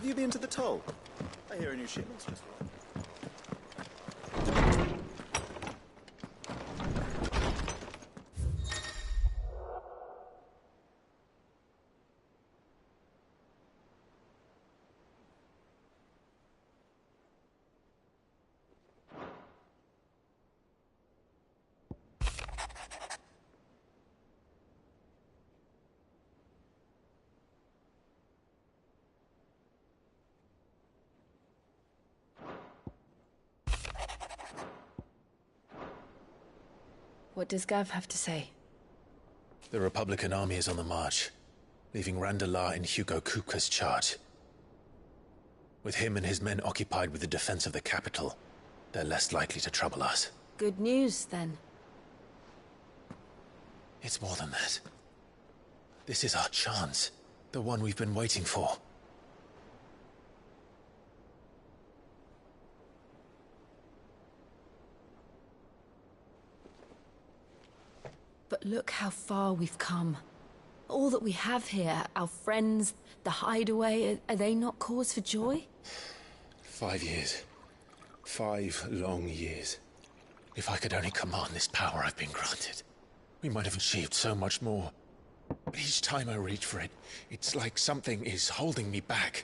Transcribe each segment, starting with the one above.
you been to the toll? I hear a new shipment's just arrived. What does Gav have to say? The Republican army is on the march, leaving Randalar in Hugo Kupka's charge. With him and his men occupied with the defense of the capital, they're less likely to trouble us. Good news, then. It's more than that. This is our chance, the one we've been waiting for. But look how far we've come. All that we have here, our friends, the hideaway, are they not cause for joy? 5 years. 5 long years. If I could only command this power I've been granted, we might have achieved so much more. But each time I reach for it, it's like something is holding me back.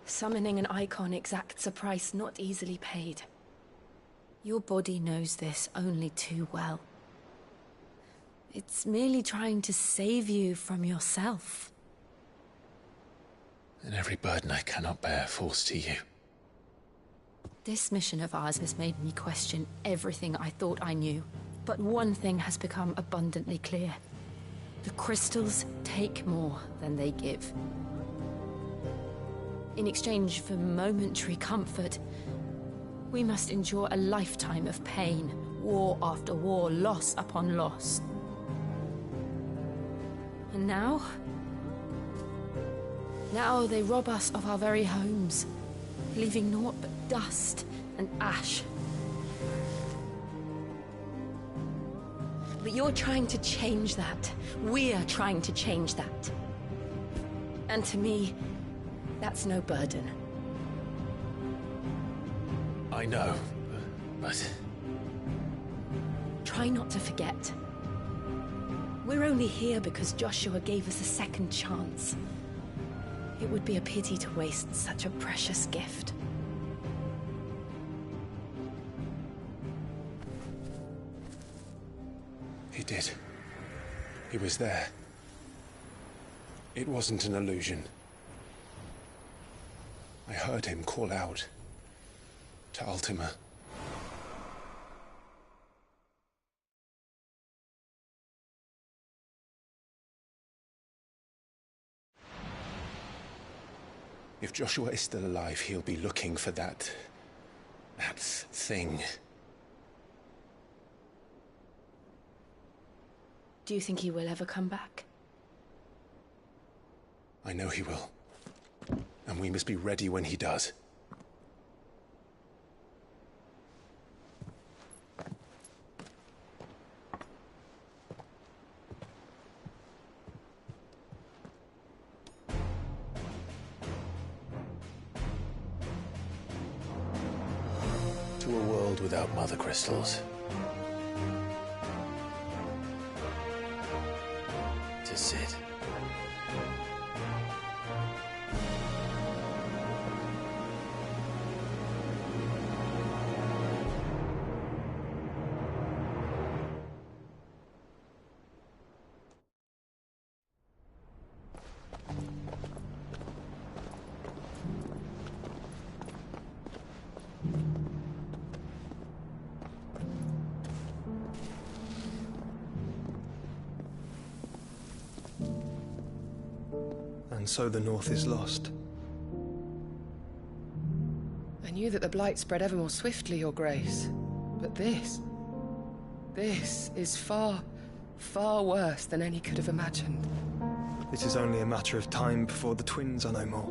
Summoning an icon exacts a price not easily paid. Your body knows this only too well. It's merely trying to save you from yourself. And every burden I cannot bear falls to you. This mission of ours has made me question everything I thought I knew. But one thing has become abundantly clear. The crystals take more than they give. In exchange for momentary comfort, we must endure a lifetime of pain, war after war, loss upon loss. And now they rob us of our very homes, leaving naught but dust and ash. But you're trying to change that. We're trying to change that. And to me, that's no burden. I know, but... Try not to forget. We're only here because Joshua gave us a second chance. It would be a pity to waste such a precious gift. He did. He was there. It wasn't an illusion. I heard him call out to Ultima. If Joshua is still alive, he'll be looking for that thing. Do you think he will ever come back? I know he will. And we must be ready when he does. To a world without mother crystals. To Sid. And so the North is lost. I knew that the Blight spread ever more swiftly, Your Grace. But this is far, far worse than any could have imagined. It is only a matter of time before the twins are no more.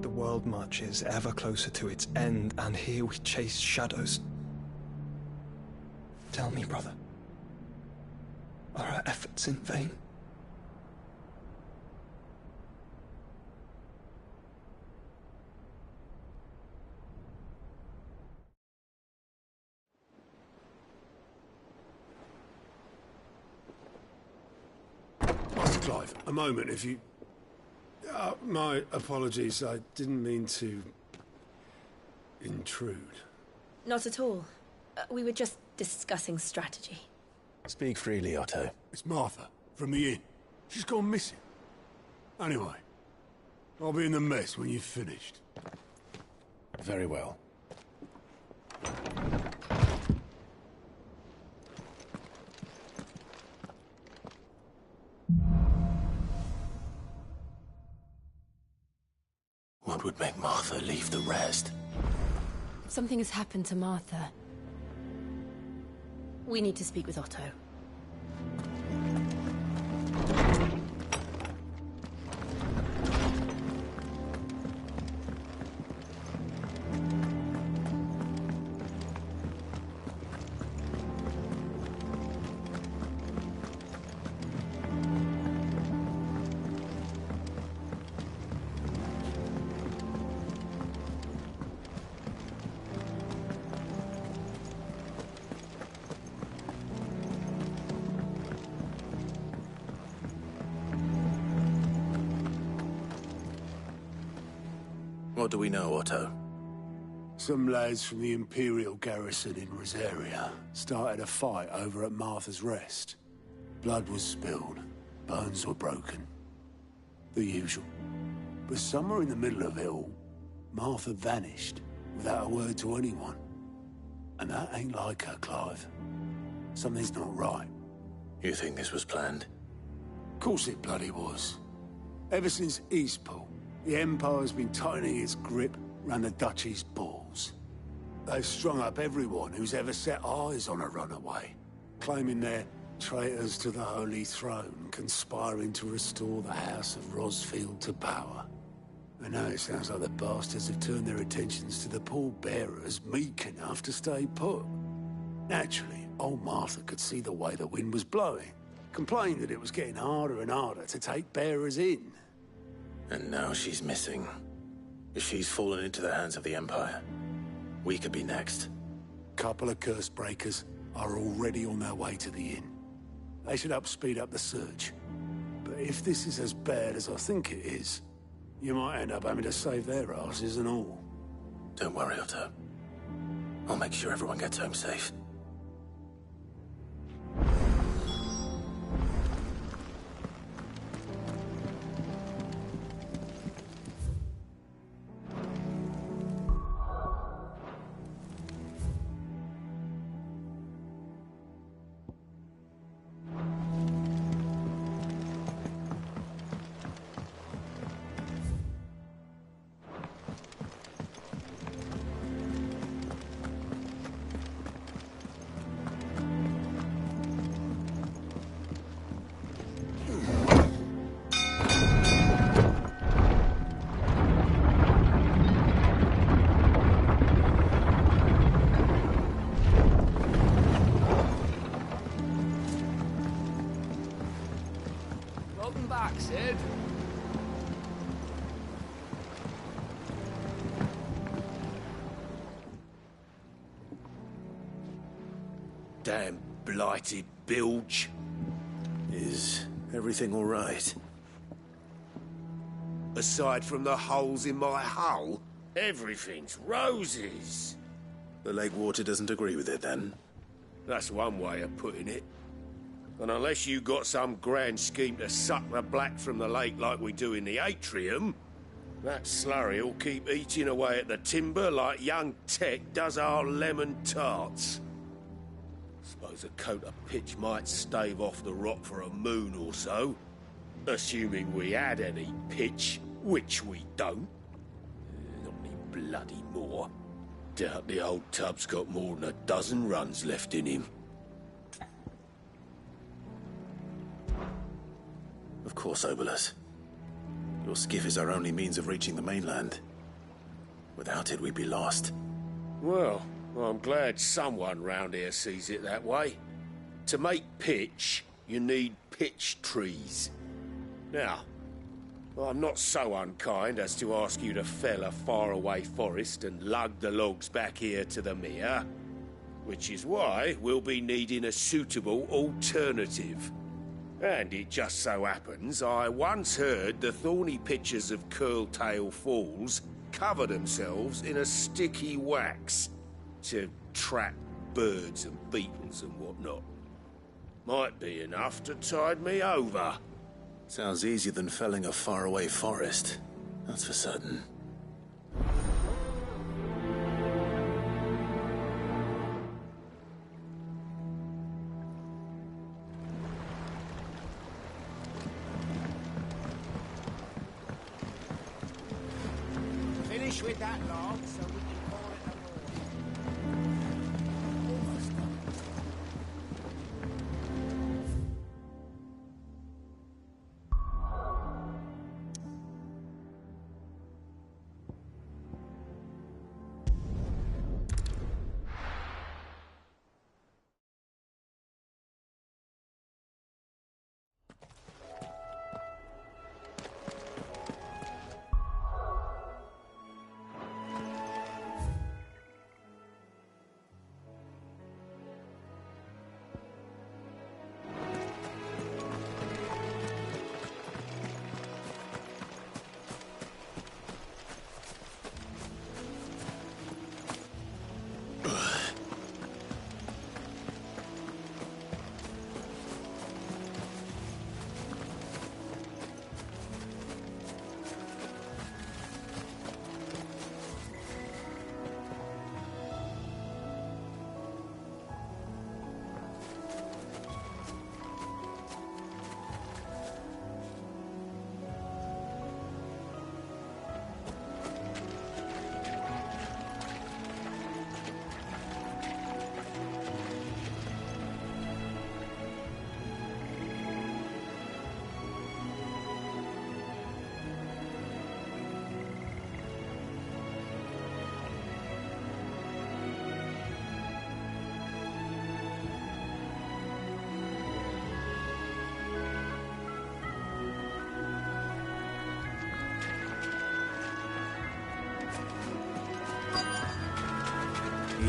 The world marches ever closer to its end, and here we chase shadows. Tell me, brother. Are our efforts in vain? Master Clive, a moment, if you... my apologies, I didn't mean to... intrude. Not at all. We were just discussing strategy. Speak freely, Otto. It's Martha, from the inn. She's gone missing. Anyway, I'll be in the mess when you've finished. Very well. What would make Martha leave the rest? Something has happened to Martha. We need to speak with Otto. What do we know, Otto? Some lads from the Imperial garrison in Rosaria started a fight over at Martha's Rest. Blood was spilled, bones were broken. The usual. But somewhere in the middle of it all, Martha vanished without a word to anyone. And that ain't like her, Clive. Something's not right. You think this was planned? Of course it bloody was. Ever since Eastpool, the Empire's been tightening its grip round the Duchy's balls. They've strung up everyone who's ever set eyes on a runaway, claiming they're traitors to the Holy Throne, conspiring to restore the House of Rosfield to power. And now it sounds like the bastards have turned their attentions to the pallbearers meek enough to stay put. Naturally, old Martha could see the way the wind was blowing, complained that it was getting harder and harder to take bearers in. And now she's missing. If she's fallen into the hands of the Empire, we could be next. Couple of curse breakers are already on their way to the inn. They should speed up the search. But if this is as bad as I think it is, you might end up having to save their asses and all. Don't worry, Otto. I'll make sure everyone gets home safe. Welcome back, Sid. Damn blighted bilge. Is everything all right? Aside from the holes in my hull, everything's roses. The lake water doesn't agree with it, then? That's one way of putting it. And unless you got some grand scheme to suck the black from the lake like we do in the atrium, that slurry'll keep eating away at the timber like young Tech does our lemon tarts. Suppose a coat of pitch might stave off the rot for a moon or so, assuming we had any pitch, which we don't. Not any bloody more. Doubt the old tub's got more than a dozen runs left in him. Of course, Obolus. Your skiff is our only means of reaching the mainland. Without it, we'd be lost. Well, Well, I'm glad someone round here sees it that way. To make pitch, you need pitch trees. Now, I'm not so unkind as to ask you to fell a faraway forest and lug the logs back here to the mere, which is why we'll be needing a suitable alternative. And it just so happens I once heard the thorny pitchers of Curltail Falls cover themselves in a sticky wax to trap birds and beetles and whatnot. Might be enough to tide me over. Sounds easier than felling a faraway forest. That's for certain. Finish with that log so we can call it a morning. Almost done.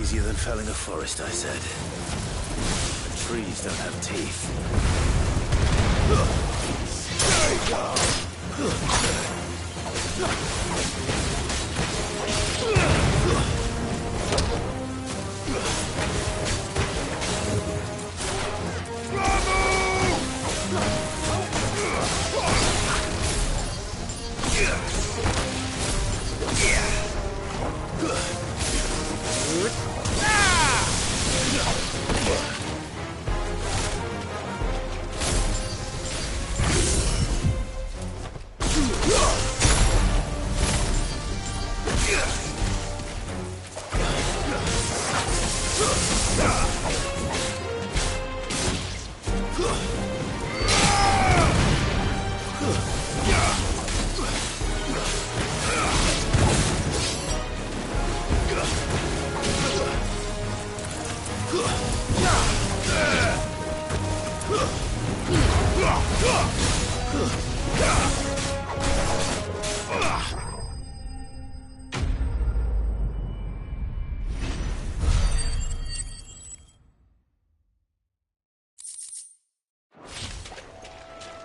Easier than felling a forest, I said. The trees don't have teeth.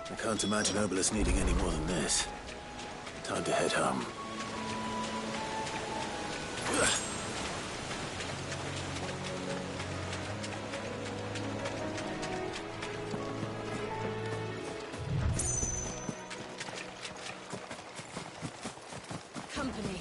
I can't imagine Obelisk needing any more than this. Time to head home. Company.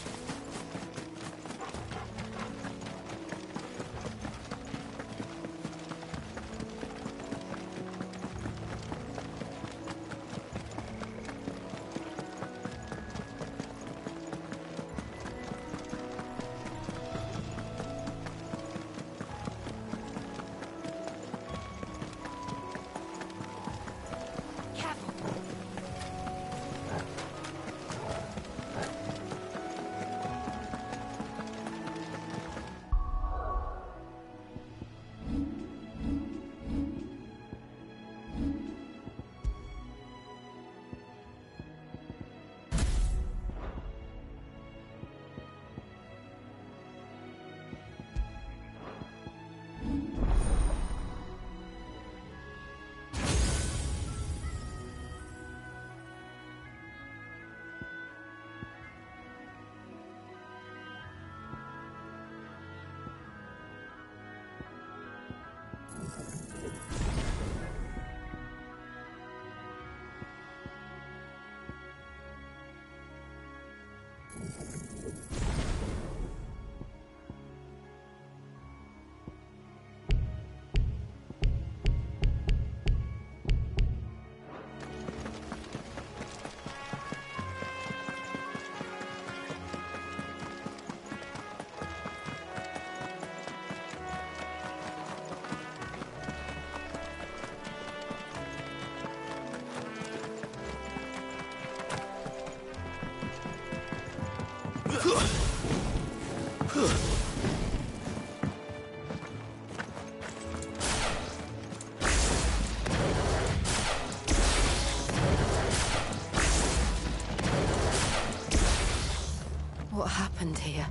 What happened here?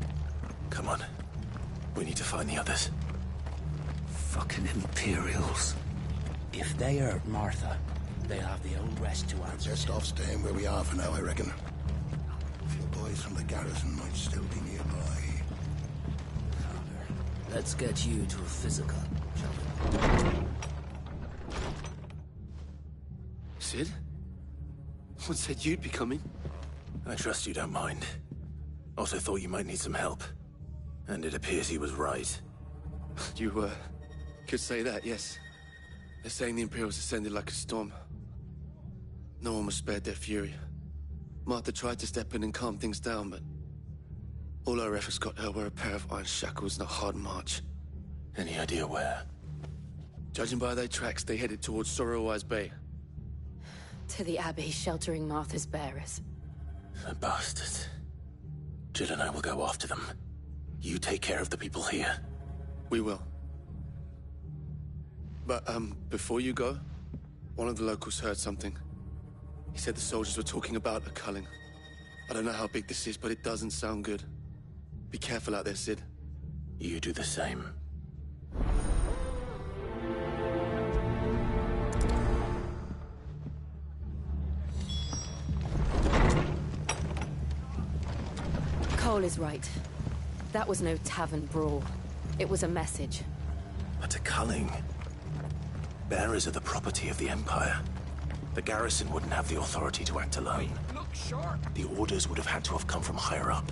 Come on. We need to find the others. Fucking Imperials. If they hurt Martha, they'll have their own rest to answer. Best off staying where we are for now, I reckon. A few boys from the garrison might still be nearby. Let's get you to a physical, shall we? Sid? What said you'd be coming? I trust you don't mind. Also thought you might need some help. And it appears he was right. You, could say that, yes. They're saying the Imperials ascended like a storm. No one was spared their fury. Martha tried to step in and calm things down, but all our efforts got her were a pair of iron shackles and a hard march. Any idea where? Judging by their tracks, they headed towards Sorrowwise Bay. To the Abbey sheltering Martha's bearers. The bastards. Jill and I will go after them. You take care of the people here. We will. But, before you go, one of the locals heard something. He said the soldiers were talking about a culling. I don't know how big this is, but it doesn't sound good. Be careful out there, Sid. You do the same. Cole is right. That was no tavern brawl. It was a message. But a culling. Bearers are the property of the Empire. The garrison wouldn't have the authority to act alone. Look sharp. The orders would have had to have come from higher up.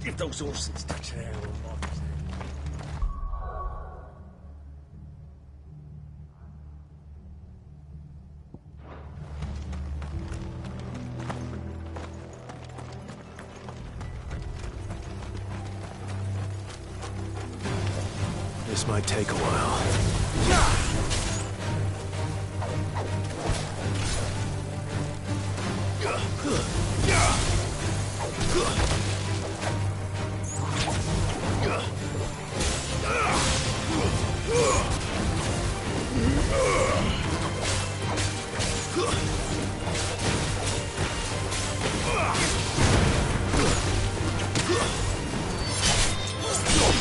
Give those horses touch their own bodies. This might take a while.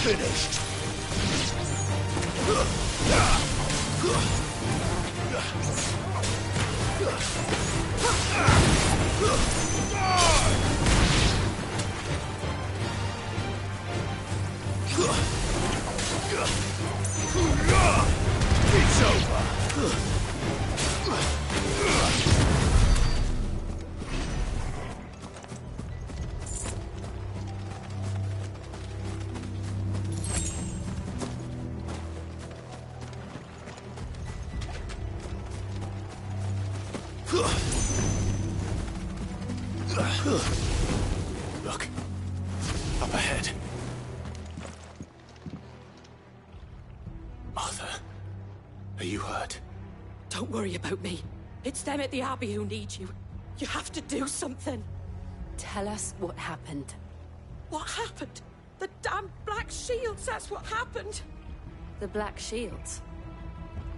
Finished. It's over. Look. Up ahead. Martha. Are you hurt? Don't worry about me. It's them at the Abbey who need you. You have to do something. Tell us what happened. What happened? The damn Black Shields, that's what happened. The Black Shields.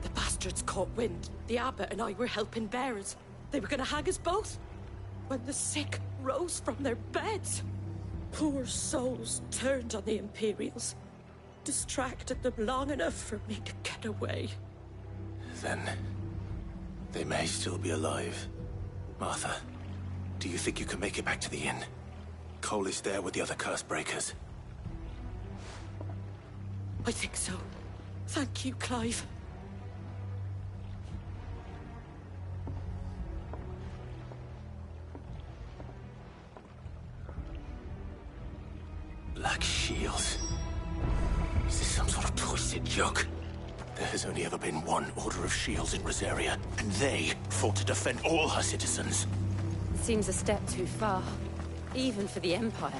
The bastards caught wind. The abbot and I were helping bearers. They were gonna hang us both. When the sick rose from their beds, poor souls turned on the Imperials. Distracted them long enough for me to get away. Then they may still be alive. Martha, do you think you can make it back to the inn? Cole is there with the other curse breakers. I think so. Thank you, Clive. Black Shields. Is this some sort of twisted joke? There has only ever been one Order of Shields in Rosaria, and they fought to defend all her citizens. It seems a step too far, even for the Empire.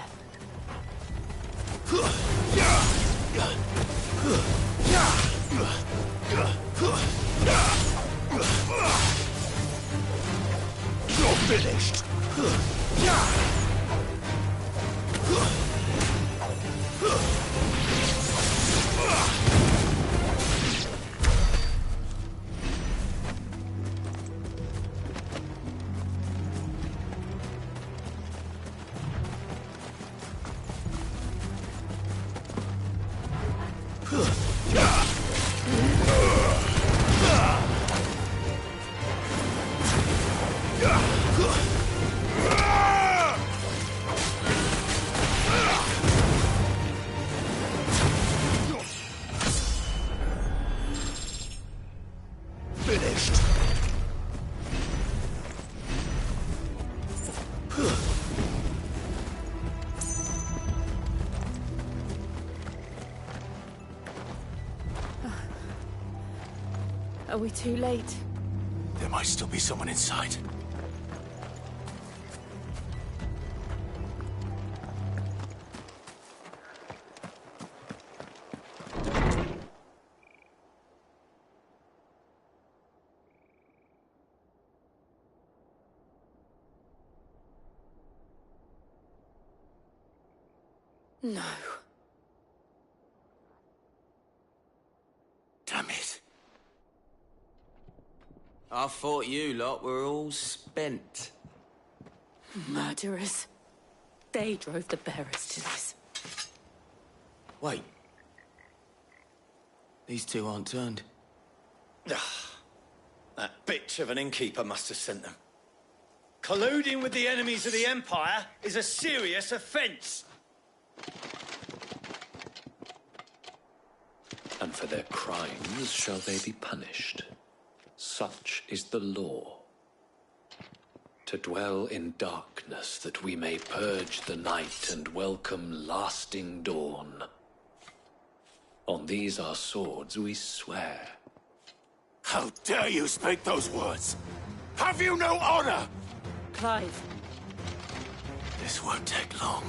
You're finished! Finished. Are we too late? There might still be someone inside. No. Damn it. I thought you lot were all spent. Murderers. They drove the bearers to this. Wait. These two aren't turned. That bitch of an innkeeper must have sent them. Colluding with the enemies of the Empire is a serious offence. And for their crimes shall they be punished. Such is the law. To dwell in darkness that we may purge the night and welcome lasting dawn. On these our swords we swear. How dare you speak those words? Have you no honor? Clive. This won't take long.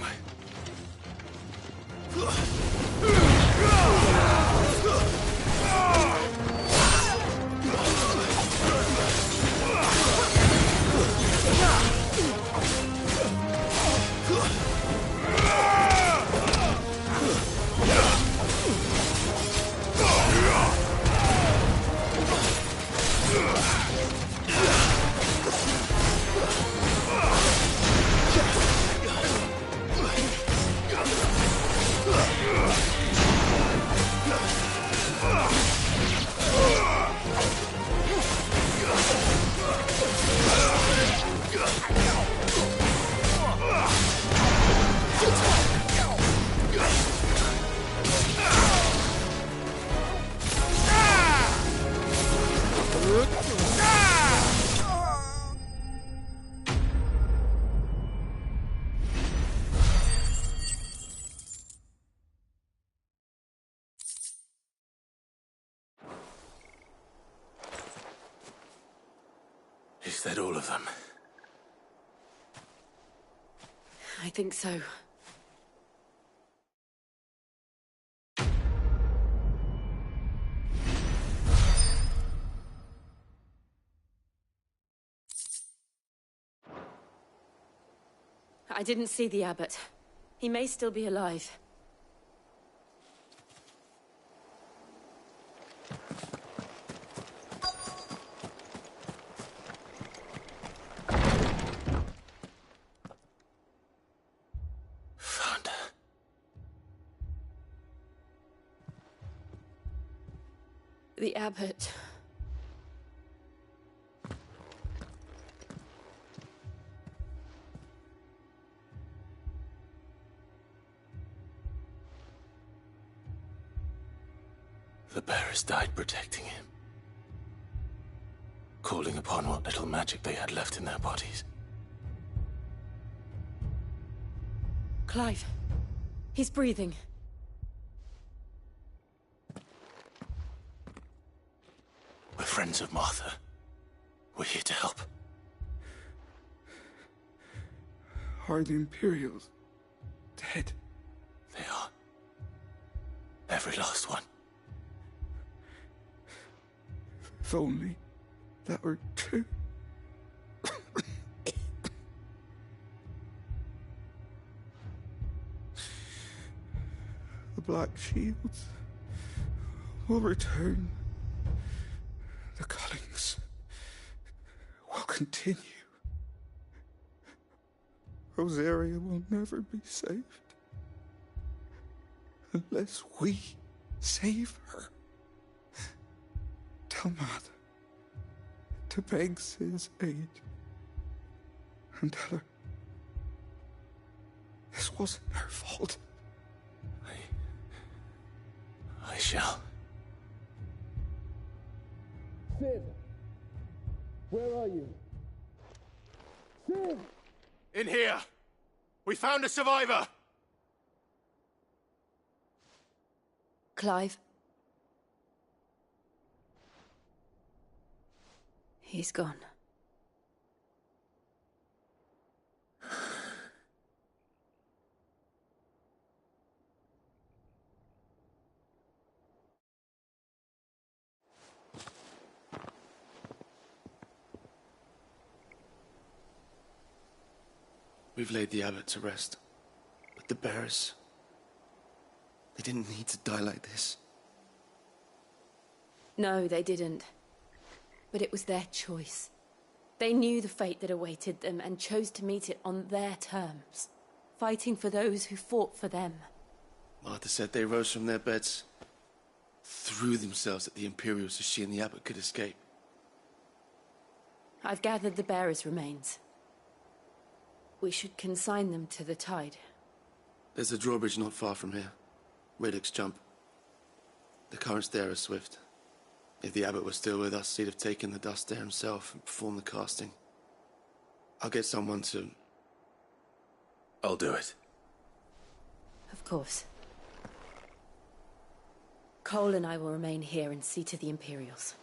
Is that all of them? I think so. I didn't see the abbot. He may still be alive. Found her. The abbot. The bearers died protecting him. Calling upon what little magic they had left in their bodies. Clive. He's breathing. We're friends of Martha. We're here to help. Are the Imperials dead? They are. Every last one. If only that were true. The Black Shields will return. The cullings will continue. Rosaria will never be saved unless we save her. Tell Mother to beg his aid and tell her this wasn't her fault. I shall. Sid! Where are you? Sid! In here! We found a survivor! Clive. He's gone. We've laid the abbot to rest. But the bearers... they didn't need to die like this. No, they didn't. But it was their choice. They knew the fate that awaited them and chose to meet it on their terms, fighting for those who fought for them. Martha said they rose from their beds, threw themselves at the Imperials so she and the abbot could escape. I've gathered the bearers' remains. We should consign them to the tide. There's a drawbridge not far from here. Radix jump. The currents there are swift. If the abbot was still with us, he'd have taken the dust there himself and performed the casting. I'll get someone to... I'll do it. Of course. Cole and I will remain here and see to the Imperials.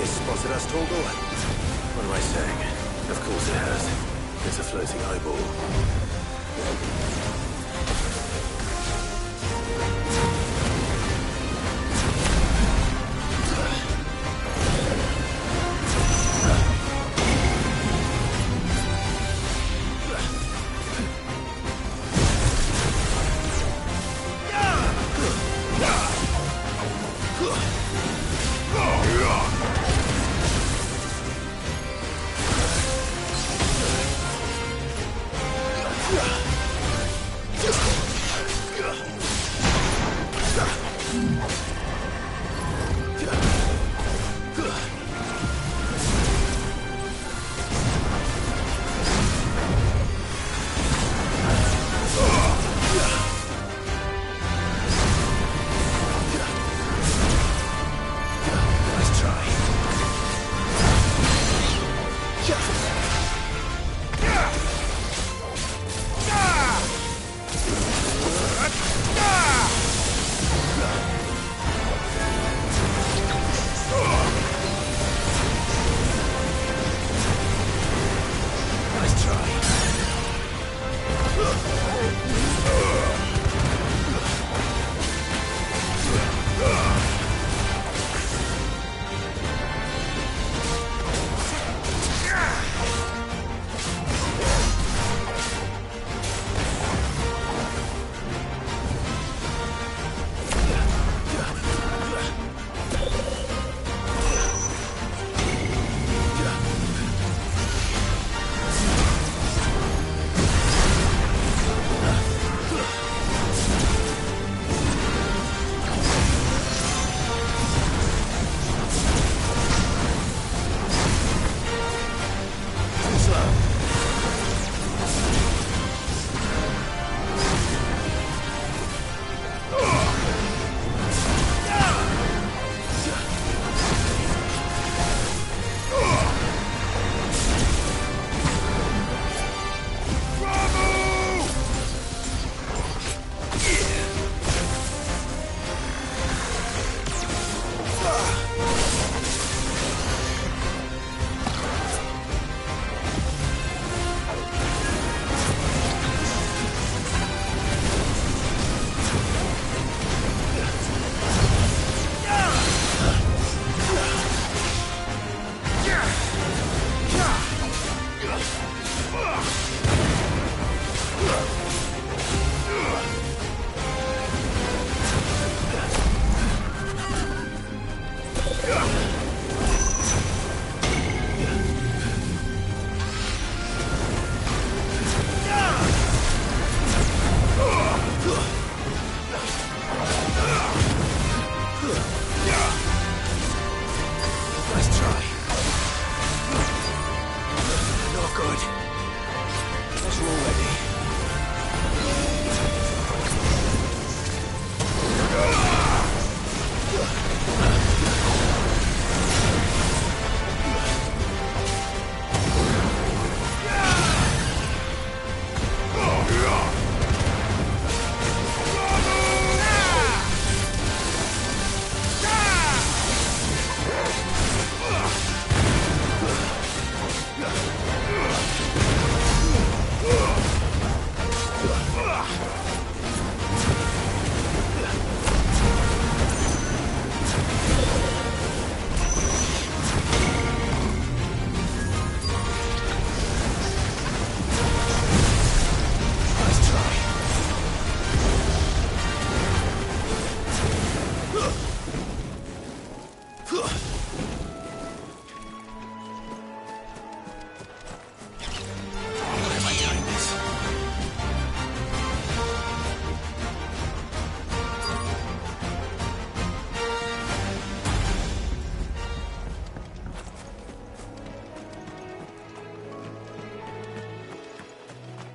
Spotted us, Torgal? What am I saying? Of course it has. It's a floating eyeball.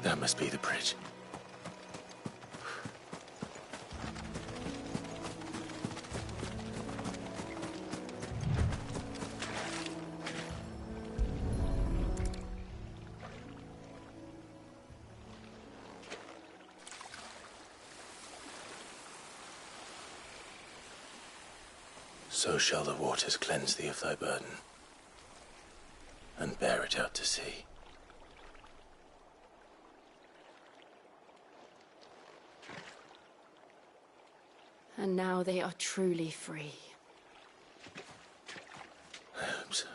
That must be the bridge. So shall the waters cleanse thee of thy burden, and bear it out to sea. And now they are truly free. I hope so.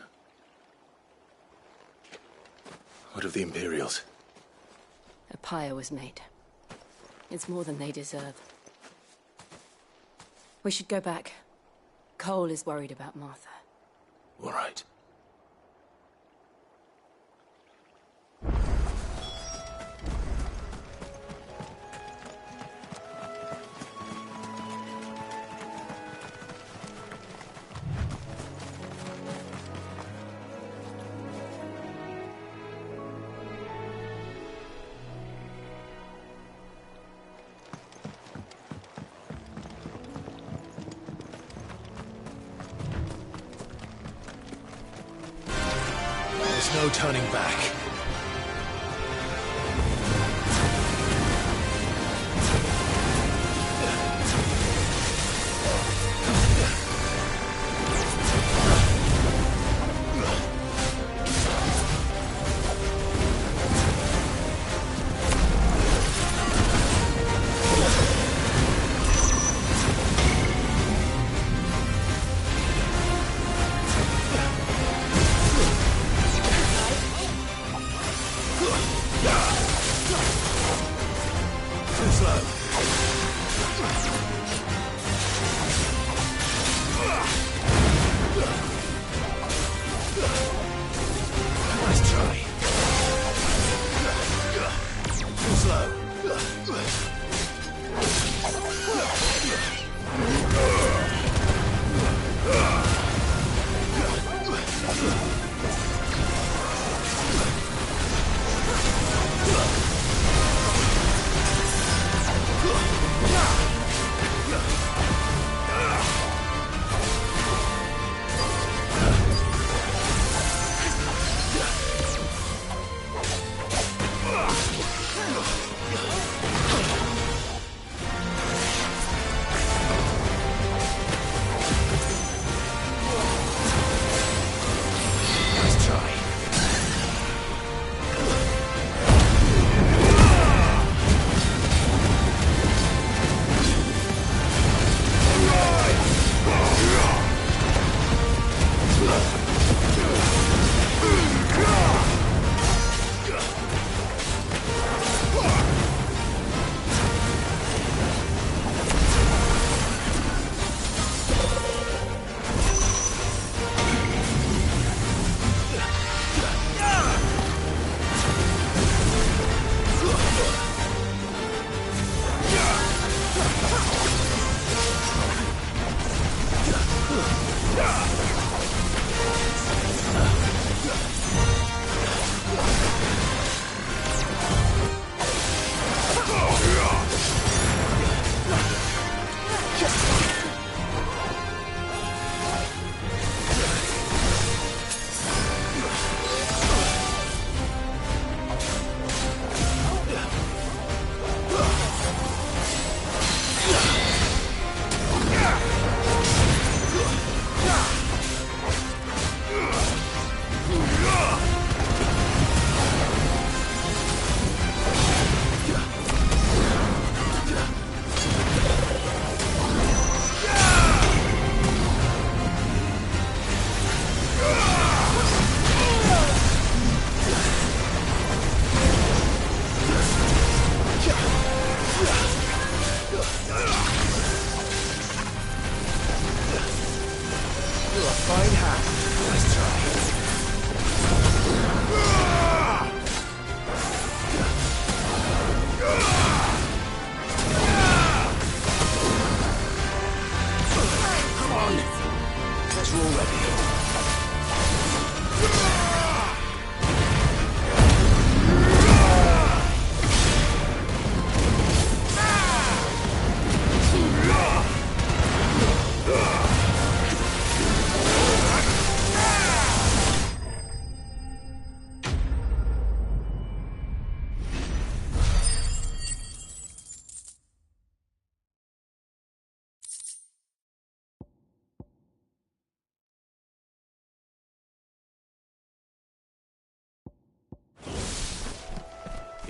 What of the Imperials? A pyre was made. It's more than they deserve. We should go back. Cole is worried about Martha. All right. There's no turning back.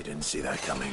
You didn't see that coming.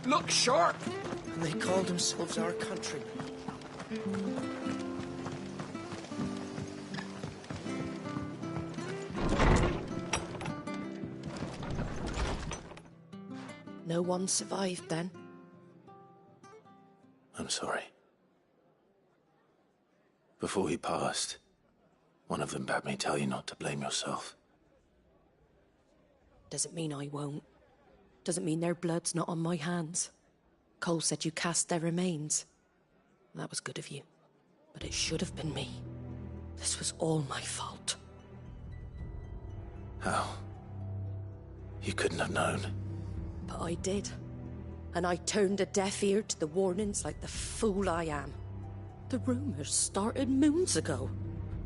look sharp. And they call themselves our countrymen. No one survived then? I'm sorry. Before he passed, one of them bade me tell you not to blame yourself. Doesn't mean I won't. Doesn't mean their blood's not on my hands. Cole said you cast their remains. That was good of you. But it should have been me. This was all my fault. How? You couldn't have known. But I did. And I turned a deaf ear to the warnings like the fool I am. The rumours started moons ago.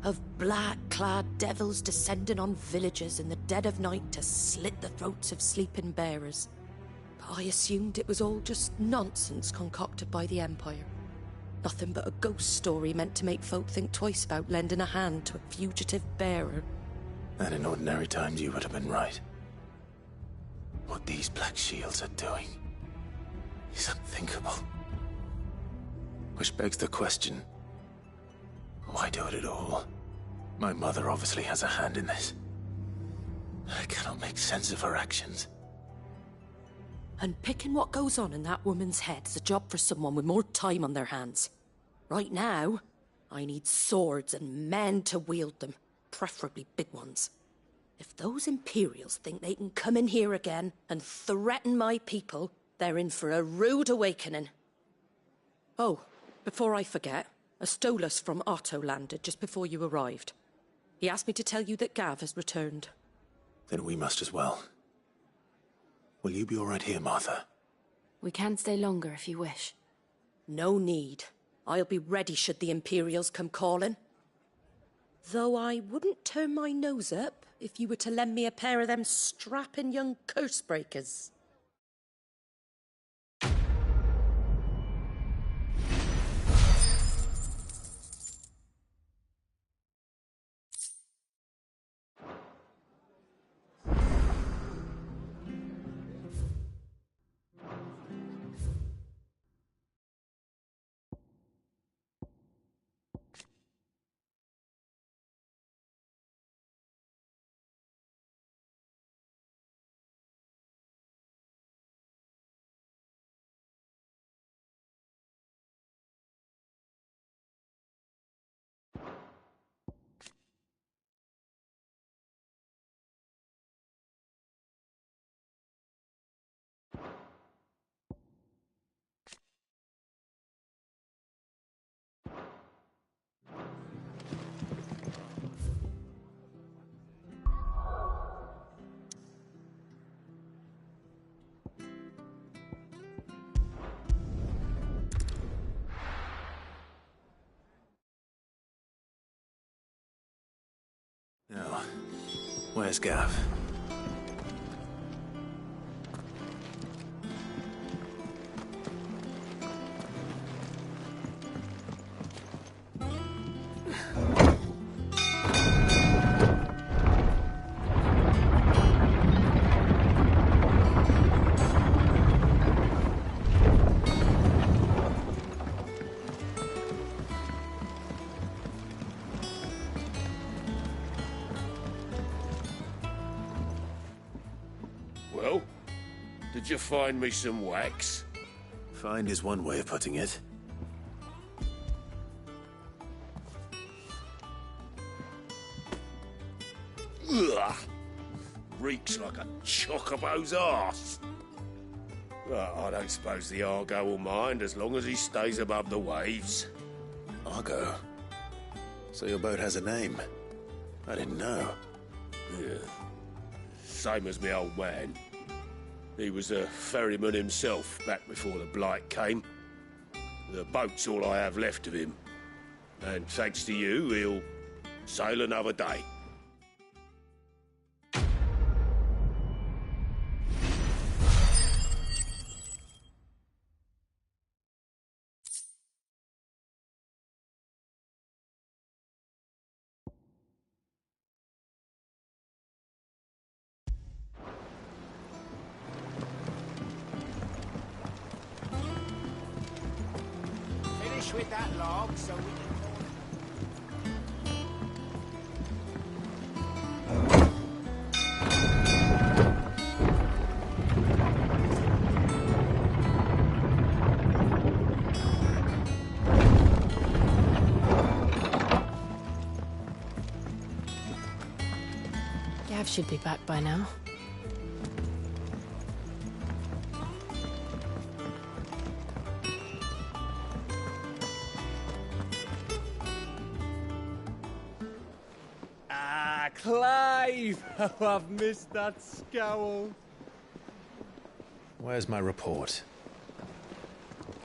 Of black-clad devils descending on villages in the dead of night to slit the throats of sleeping bearers. But I assumed it was all just nonsense concocted by the Empire. Nothing but a ghost story meant to make folk think twice about lending a hand to a fugitive bearer. And in ordinary times you would have been right. What these Black Shields are doing is unthinkable. Which begs the question, why do it at all? My mother obviously has a hand in this. I cannot make sense of her actions. And picking what goes on in that woman's head is a job for someone with more time on their hands. Right now, I need swords and men to wield them, preferably big ones. If those Imperials think they can come in here again and threaten my people, they're in for a rude awakening. Oh, before I forget, a Stolas from Otto landed just before you arrived. He asked me to tell you that Gav has returned. Then we must as well. Will you be all right here, Martha? We can stay longer if you wish. No need. I'll be ready should the Imperials come calling. Though I wouldn't turn my nose up if you were to lend me a pair of them strapping young curse breakers. Now, where's Gav? Well, did you find me some wax? Find is one way of putting it. Ugh! Reeks like a chocobo's arse. Well, I don't suppose the Argo will mind as long as he stays above the waves. Argo? So your boat has a name? I didn't know. Yeah. Same as me old man. He was a ferryman himself back before the Blight came. The boat's all I have left of him. And thanks to you, he'll sail another day. Finish with that log so we can call it. Gav should be back by now. Ah, Clive! Oh, I've missed that scowl. Where's my report?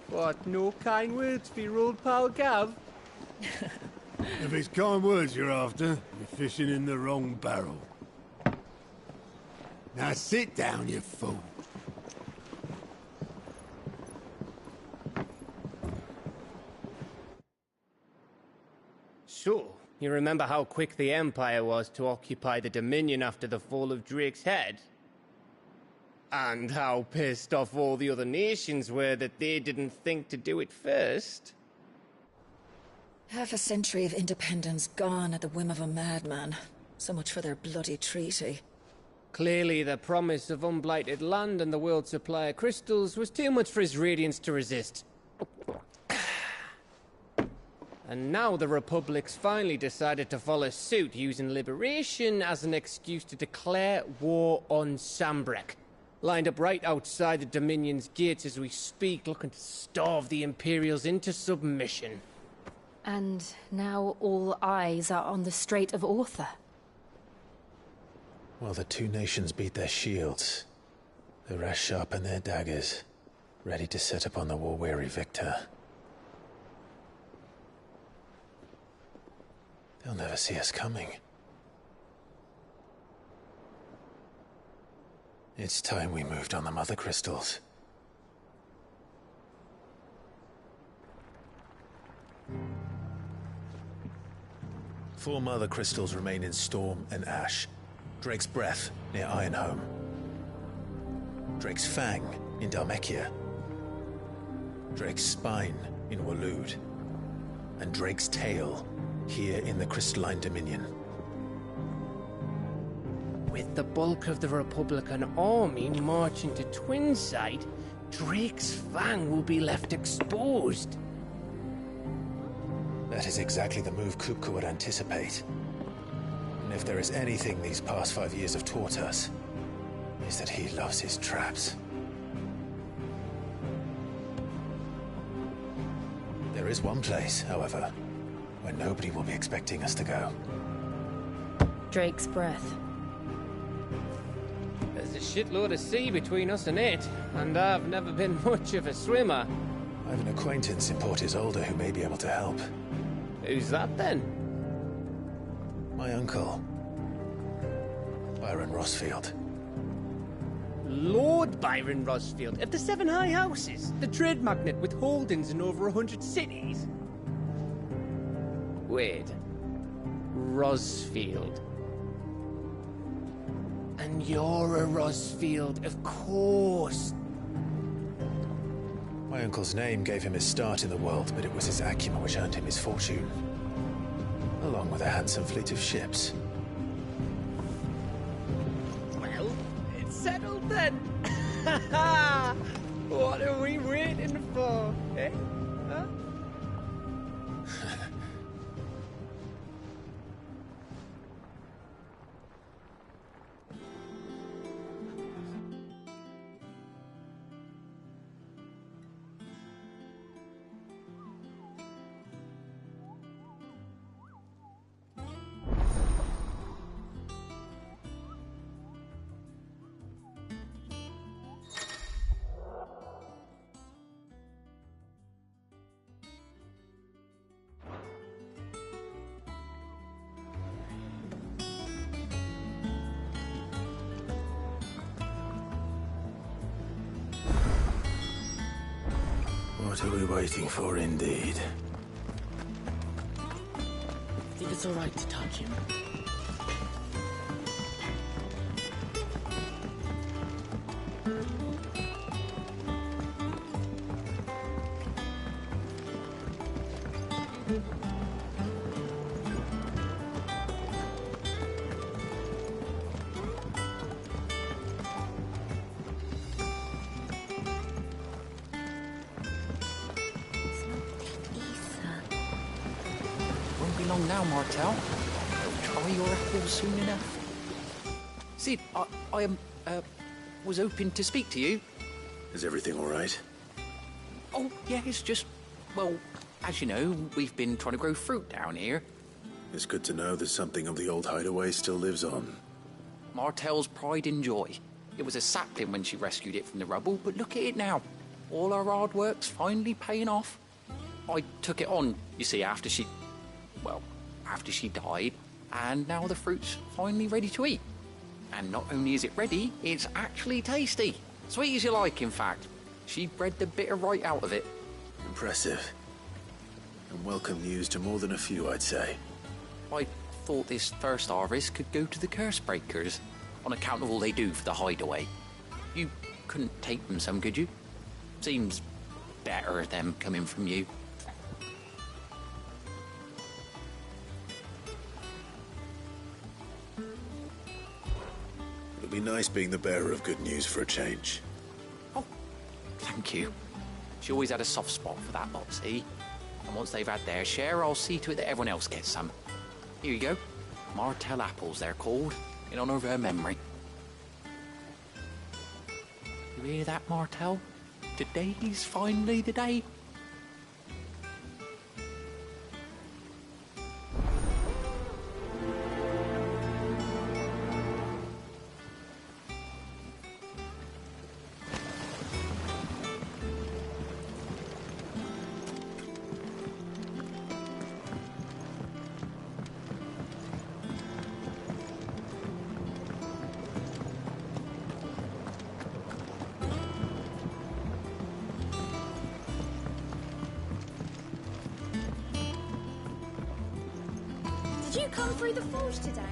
What, no kind words for your old pal Gav? If it's kind words you're after, you're fishing in the wrong barrel. Now sit down, you fool. So, you remember how quick the Empire was to occupy the Dominion after the fall of Drake's head? And how pissed off all the other nations were that they didn't think to do it first? Half a century of independence gone at the whim of a madman. So much for their bloody treaty. Clearly, the promise of unblighted land and the world's supply of crystals was too much for his radiance to resist. And now the Republic's finally decided to follow suit, using liberation as an excuse to declare war on Sambrek. Lined up right outside the Dominion's gates as we speak, looking to starve the Imperials into submission. And now all eyes are on the Strait of Author. While the two nations beat their shields, the rest sharpen their daggers, ready to set upon the war-weary victor. They'll never see us coming. It's time we moved on the Mother Crystals. Four Mother Crystals remain in Storm and Ash. Drake's Breath near Ironhome. Drake's Fang in Dhalmekia. Drake's Spine in Waloed. And Drake's Tail here in the Crystalline Dominion. With the bulk of the Republican army marching to Twinside, Drake's Fang will be left exposed. That is exactly the move Kupka would anticipate. And if there is anything these past 5 years have taught us, is that he loves his traps. There is one place, however, where nobody will be expecting us to go. Drake's Breath. There's a shitload of sea between us and it, and I've never been much of a swimmer. I have an acquaintance in Port Isolde who may be able to help. Who's that then? My uncle, Byron Rossfield. Lord Byron Rossfield of the Seven High Houses, the trade magnate with holdings in over 100 cities. Wait, Rossfield. And you're a Rossfield, of course. My uncle's name gave him his start in the world, but it was his acumen which earned him his fortune. Along with a handsome fleet of ships. Well, it's settled then. What are we waiting for, eh? Huh? What are we waiting for, indeed? Think it's all right to touch him? Won't be long now, Martel. Try your apples soon enough. Sid, I was hoping to speak to you. Is everything all right? Oh, yeah, it's just, well, as you know, we've been trying to grow fruit down here. It's good to know that something of the old hideaway still lives on. Martel's pride and joy. It was a sapling when she rescued it from the rubble, but look at it now. All our hard work's finally paying off. I took it on, you see, after she died, and now the fruit's finally ready to eat. And not only is it ready, it's actually tasty. Sweet as you like, in fact. She bred the bitter right out of it. Impressive. And welcome news to more than a few, I'd say. I thought this first harvest could go to the curse breakers, on account of all they do for the hideaway. You couldn't take them some, could you? Seems better them coming from you. It'll be nice being the bearer of good news for a change. Oh, thank you. She always had a soft spot for that lot, see? And once they've had their share, I'll see to it that everyone else gets some. Here you go. Martel apples, they're called, in honor of her memory. You hear that, Martel? Today's finally the day. Did you come through the forge today?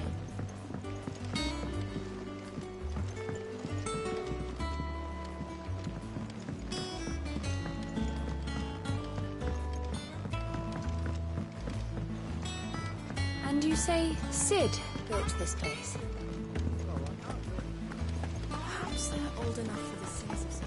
And you say Sid built this place? Perhaps they're old enough for the sins of some.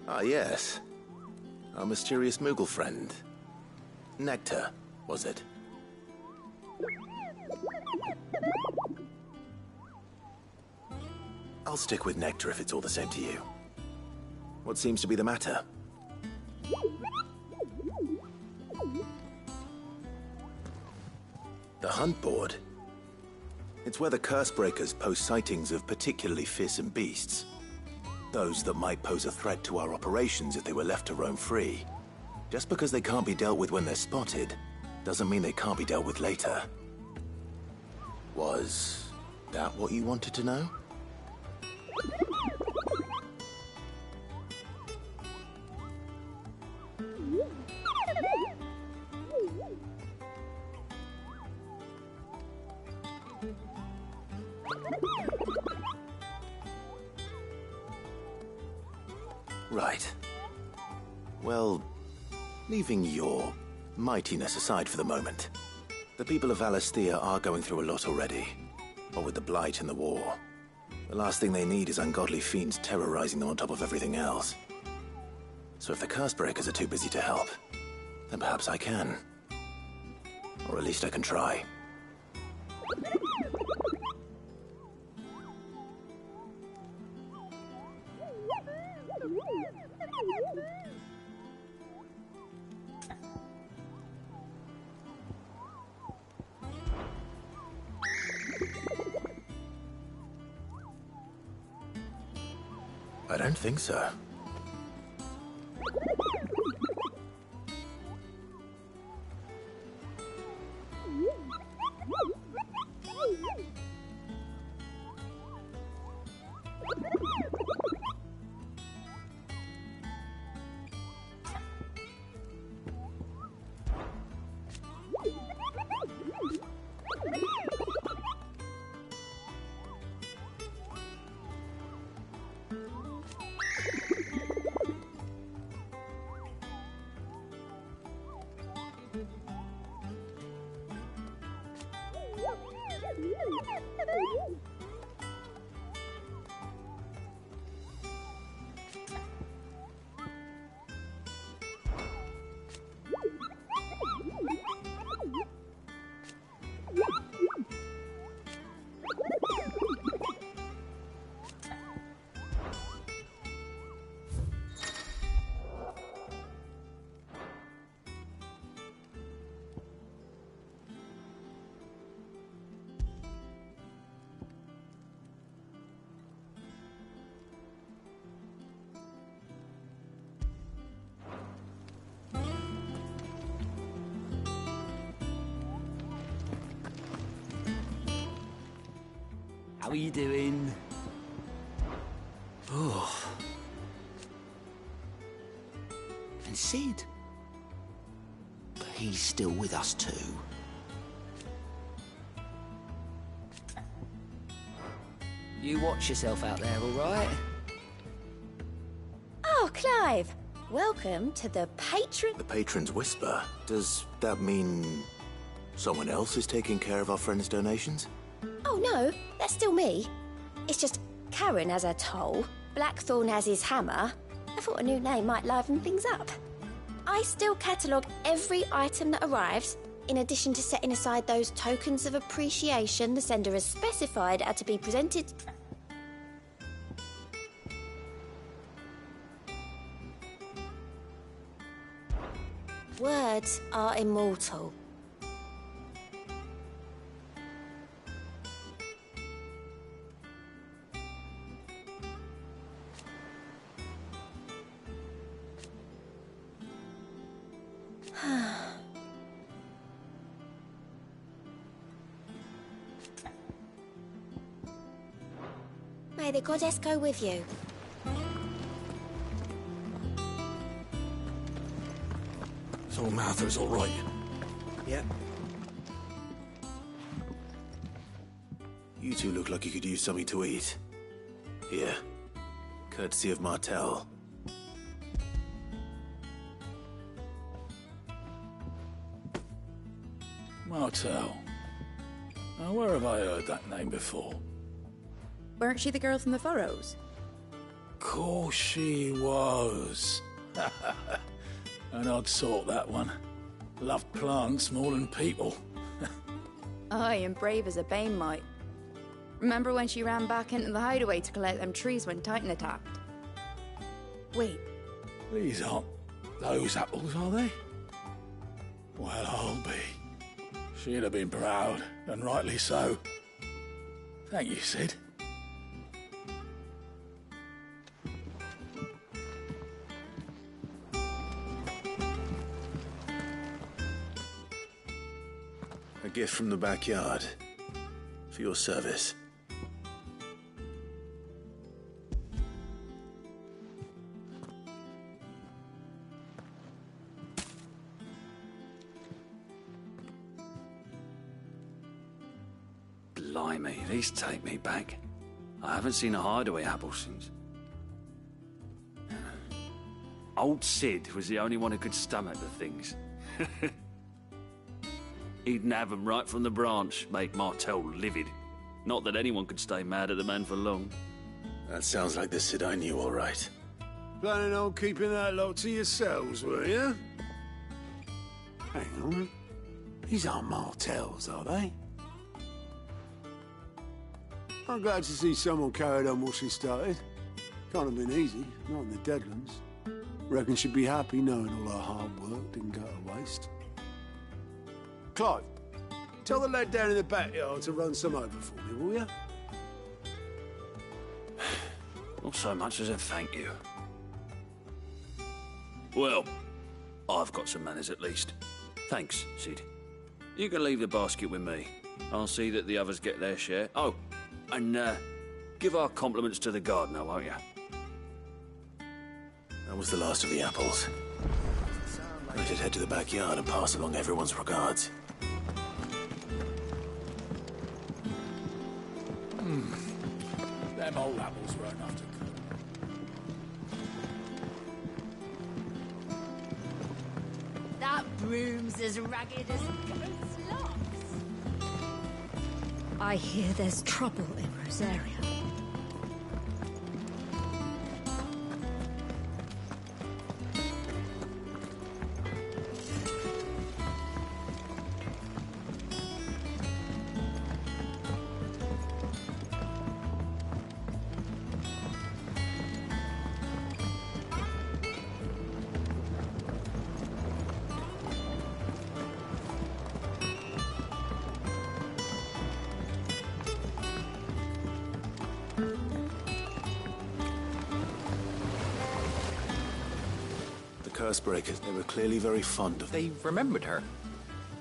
Ah, yes. Our mysterious Moogle friend. Nectar, was it? I'll stick with Nectar if it's all the same to you. What seems to be the matter? The hunt board? It's where the curse breakers post sightings of particularly fearsome beasts. Those that might pose a threat to our operations if they were left to roam free. Just because they can't be dealt with when they're spotted, doesn't mean they can't be dealt with later. Was that what you wanted to know? Right. Well, leaving your mightiness aside for the moment, the people of Valisthea are going through a lot already. What with the Blight and the war. The last thing they need is ungodly fiends terrorizing them on top of everything else. So if the Cursebreakers are too busy to help, then perhaps I can. Or at least I can try. I don't think so. How are you doing? Oh. And Sid? He's still with us too. You watch yourself out there, all right? Oh, Clive. Welcome to the patron... The Patron's Whisper? Does that mean someone else is taking care of our friends' donations? Oh, no. That's still me. It's just Karen has her toll, Blackthorn has his hammer. I thought a new name might liven things up. I still catalogue every item that arrives, in addition to setting aside those tokens of appreciation the sender has specified are to be presented... Words are immortal. May the goddess go with you. So Martha's all right? Yeah. You two look like you could use something to eat. Here. Courtesy of Martel. Martel. Now, where have I heard that name before? Weren't she the girl from the Furrows? Course she was. An odd sort, that one. Loved plants more than people. Aye, and brave as a bane might. Remember when she ran back into the hideaway to collect them trees when Titan attacked? Wait. These aren't those apples, are they? Well, I'll be. She'd have been proud, and rightly so. Thank you, Sid. A gift from the backyard. For your service. Blimey, these take me back. I haven't seen a hideaway apple since. Old Sid was the only one who could stomach the things. He'd nab 'em right from the branch, make Martel livid. Not that anyone could stay mad at the man for long. That sounds like the Sid I knew, all right. Planning on keeping that lot to yourselves, were you? Hang on. These aren't Martels, are they? I'm glad to see someone carried on what she started. Can't have been easy, not in the Deadlands. Reckon she'd be happy knowing all her hard work didn't go to waste. Clive, tell the lad down in the backyard to run some over for me, will you? Not so much as a thank you. Well, I've got some manners at least. Thanks, Sid. You can leave the basket with me. I'll see that the others get their share. Oh, and give our compliments to the gardener, won't you? That was the last of the apples. I should head to the backyard and pass along everyone's regards. Them old apples were enough to cook. That broom's as ragged as goat's locks. I hear there's trouble in Rosaria. Cursebreakers, they were clearly very fond of... They remembered her.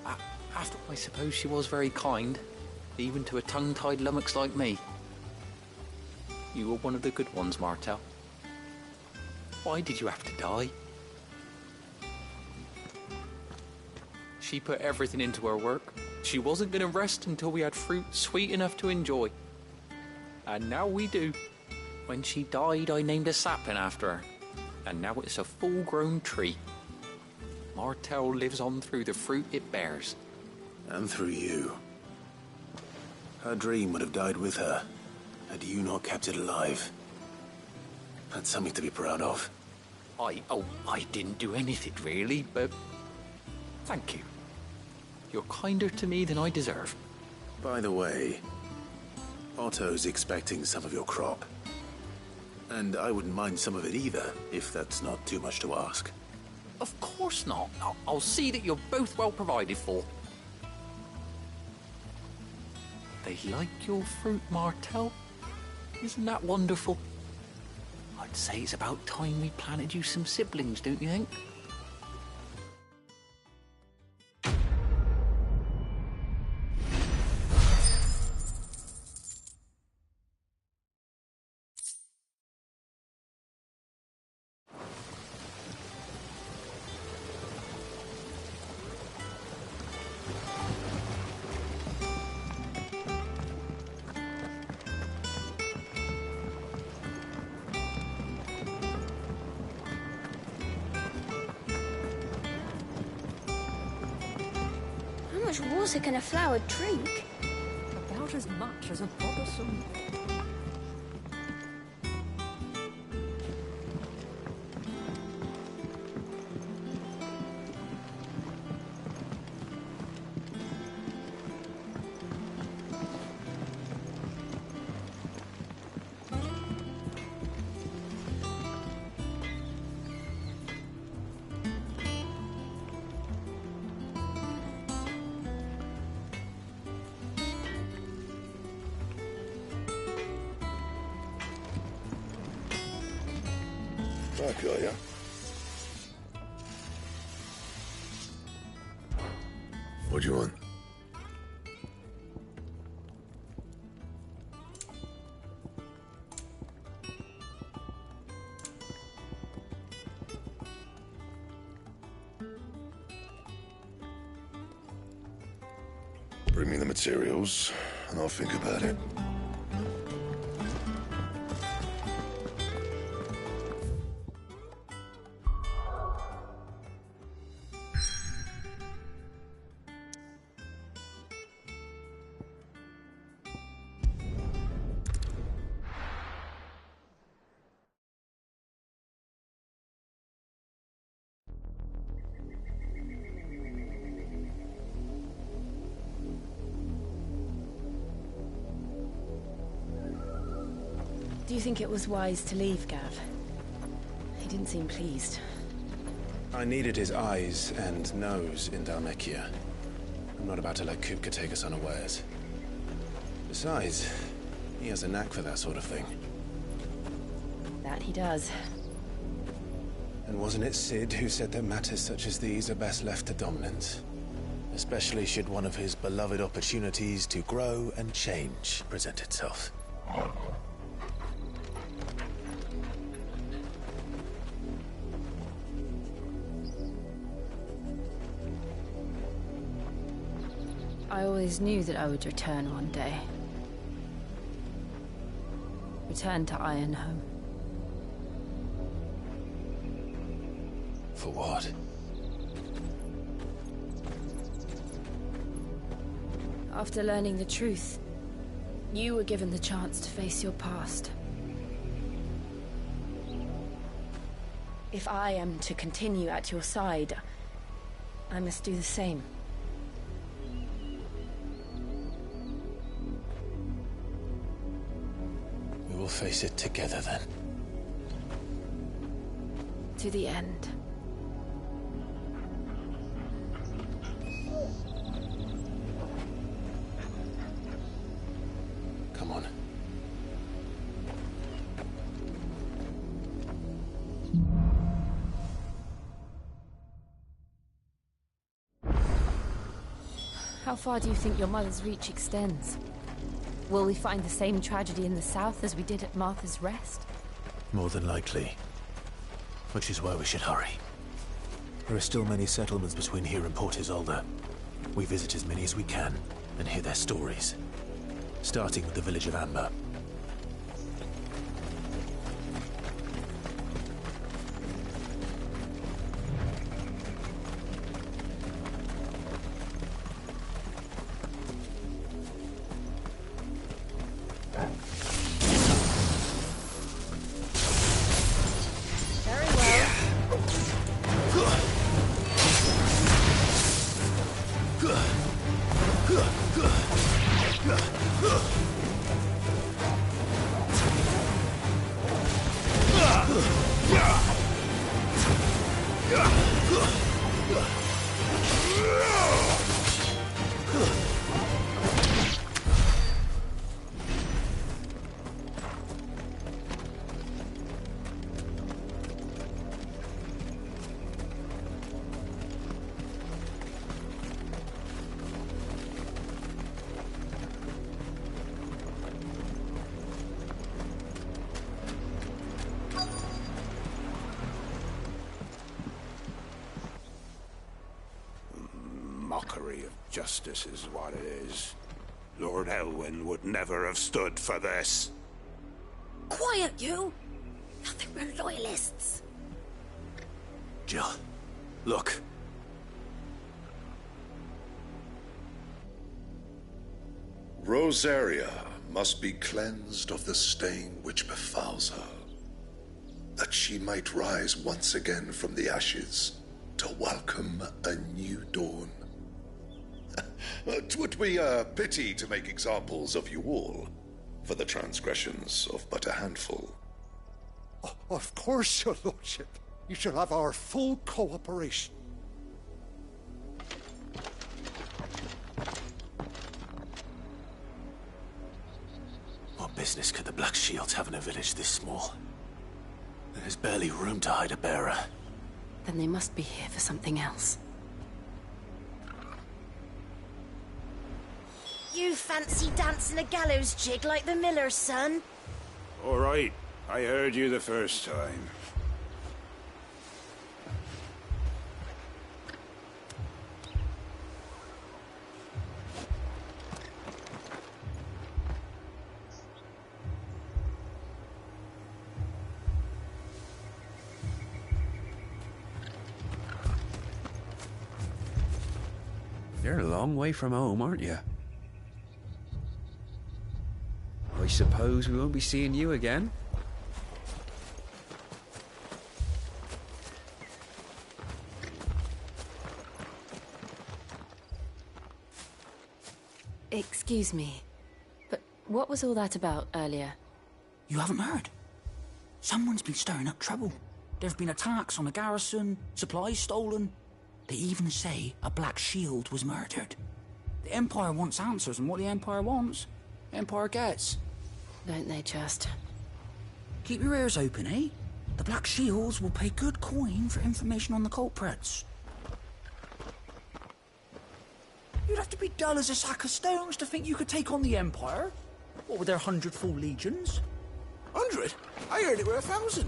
After all, I suppose she was very kind, even to a tongue-tied lummox like me. You were one of the good ones, Martel. Why did you have to die? She put everything into her work. She wasn't going to rest until we had fruit sweet enough to enjoy. And now we do. When she died, I named a sapling after her. And now it's a full-grown tree. Martel lives on through the fruit it bears. And through you. Her dream would have died with her, had you not kept it alive. That's something to be proud of. I didn't do anything really, but thank you. You're kinder to me than I deserve. By the way, Otto's expecting some of your crop. And I wouldn't mind some of it either, if that's not too much to ask. Of course not. I'll see that you're both well provided for. They like your fruit, Martel. Isn't that wonderful? I'd say it's about time we planted you some siblings, don't you think? How much water can a flower drink? About as much as a bothersome. Back, are ya? What do you want? Bring me the materials, and I'll think about it. Do you think it was wise to leave, Gav? He didn't seem pleased. I needed his eyes and nose in Dhalmekia. I'm not about to let Kupka take us unawares. Besides, he has a knack for that sort of thing. That he does. And wasn't it Sid who said that matters such as these are best left to dominance? Especially should one of his beloved opportunities to grow and change present itself. I always knew that I would return one day. Return to Ironhome. For what? After learning the truth, you were given the chance to face your past. If I am to continue at your side, I must do the same. We will face it together then. To the end. Come on. How far do you think your mother's reach extends? Will we find the same tragedy in the south as we did at Martha's Rest? More than likely. Which is why we should hurry. There are still many settlements between here and Port Isolde. We visit as many as we can and hear their stories. Starting with the village of Amber. Mockery of justice is what it is. Lord Elwyn would never have stood for this. Quiet, you! Nothing, we're loyalists. Jill, look. Rosaria must be cleansed of the stain which befouls her, that she might rise once again from the ashes to welcome a new dawn. 'Twould be a pity to make examples of you all, for the transgressions of but a handful. Of course, your lordship. You shall have our full cooperation. What business could the Black Shields have in a village this small? There's barely room to hide a bearer. Then they must be here for something else. You fancy dancing a gallows jig like the miller's son? All right, I heard you the first time. You're a long way from home, aren't you? I suppose we won't be seeing you again. Excuse me, but what was all that about earlier? You haven't heard? Someone's been stirring up trouble. There've been attacks on the garrison, supplies stolen. They even say a Black Shield was murdered. The Empire wants answers, and what the Empire wants, Empire gets. Don't they just? Keep your ears open, eh? The Black Shields will pay good coin for information on the culprits. You'd have to be dull as a sack of stones to think you could take on the Empire. What with their 100 full legions? 100? I heard it were 1,000.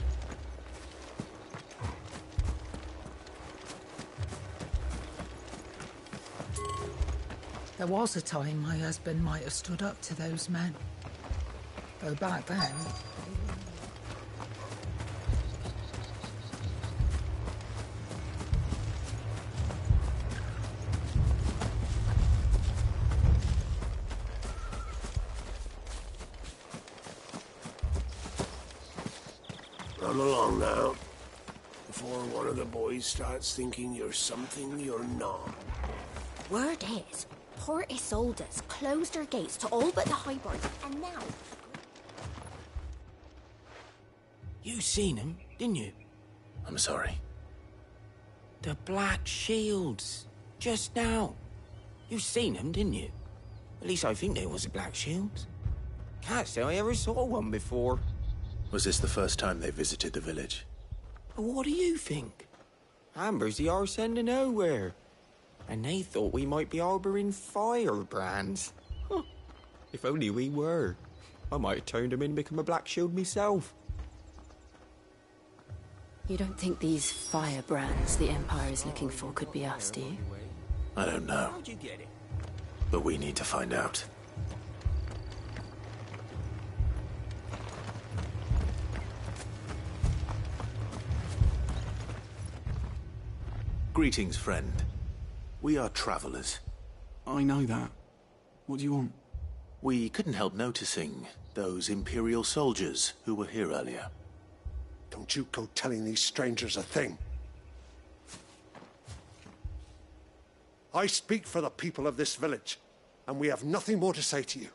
There was a time my husband might have stood up to those men. Though back then... Run along now, before one of the boys starts thinking you're something you're not. Word is, Port Isolde's closed her gates to all but the Highborn, and now... You seen him, didn't you? I'm sorry. The Black Shields. Just now. You seen them, didn't you? At least I think they was the Black Shields. Can't say I ever saw one before. Was this the first time they visited the village? What do you think? Amber's the arse end of nowhere. And they thought we might be harbouring firebrands. Huh. If only we were. I might have turned them in and become a Black Shield myself. You don't think these firebrands the Empire is looking for could be us, do you? I don't know. How'd you get it? But we need to find out. Greetings, friend. We are travelers. I know that. What do you want? We couldn't help noticing those Imperial soldiers who were here earlier. Don't you go telling these strangers a thing. I speak for the people of this village, and we have nothing more to say to you.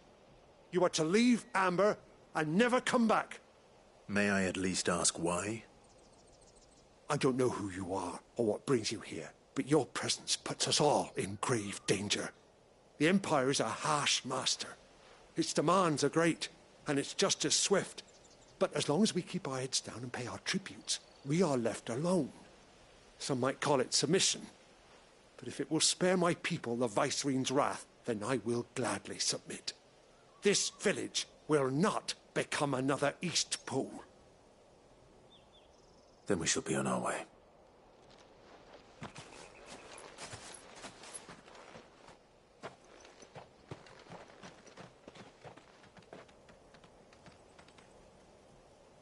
You are to leave Amber and never come back. May I at least ask why? I don't know who you are or what brings you here, but your presence puts us all in grave danger. The Empire is a harsh master. Its demands are great, and its justice swift. But as long as we keep our heads down and pay our tributes, we are left alone. Some might call it submission. But if it will spare my people the Viceroy's wrath, then I will gladly submit. This village will not become another East Pool. Then we shall be on our way.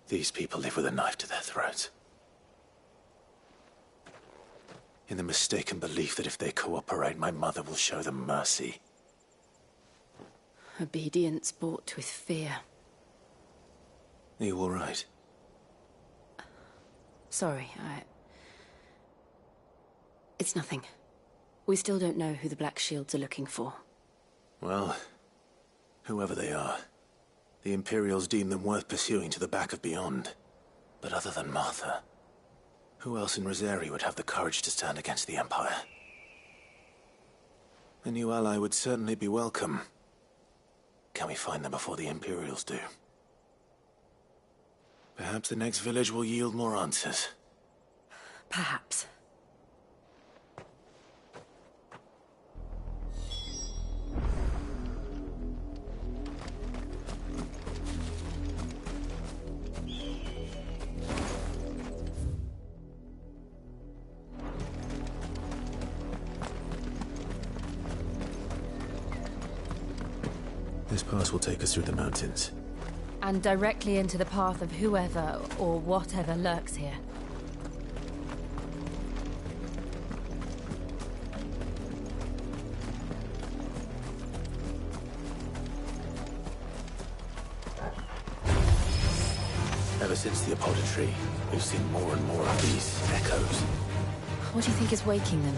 These people live with a knife to their throats. In the mistaken belief that if they cooperate, my mother will show them mercy. Obedience bought with fear. Are you all right? Sorry, It's nothing. We still don't know who the Black Shields are looking for. Well, whoever they are, the Imperials deem them worth pursuing to the back of beyond. But other than Martha, who else in Rosari would have the courage to stand against the Empire? A new ally would certainly be welcome. Can we find them before the Imperials do? Perhaps the next village will yield more answers. Perhaps. This pass will take us through the mountains. And directly into the path of whoever or whatever lurks here. Ever since the apothecary, we've seen more and more of these echoes. What do you think is waking them?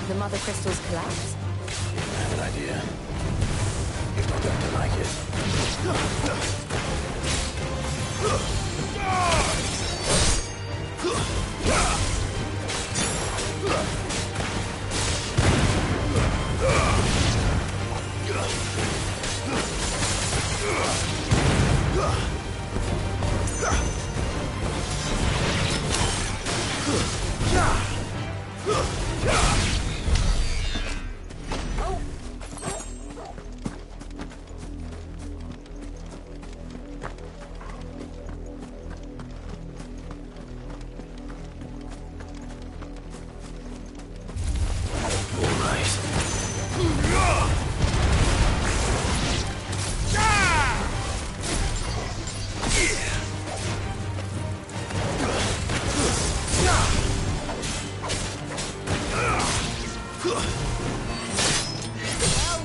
The Mother Crystal's collapse? I have an idea. You're not going to like it.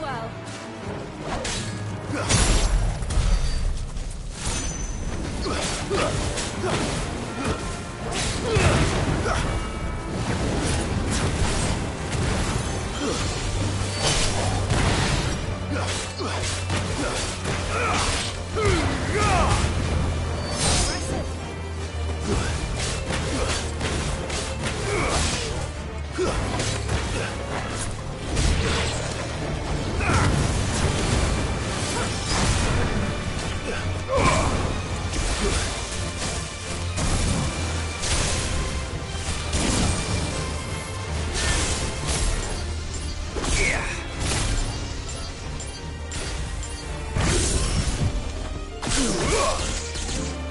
Well.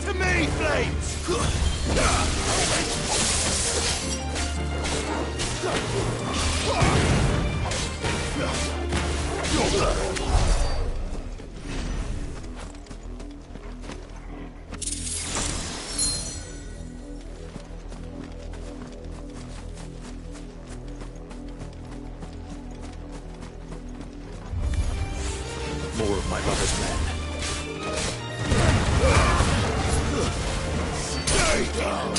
To me, Flames! More of my mother's men. Stay down!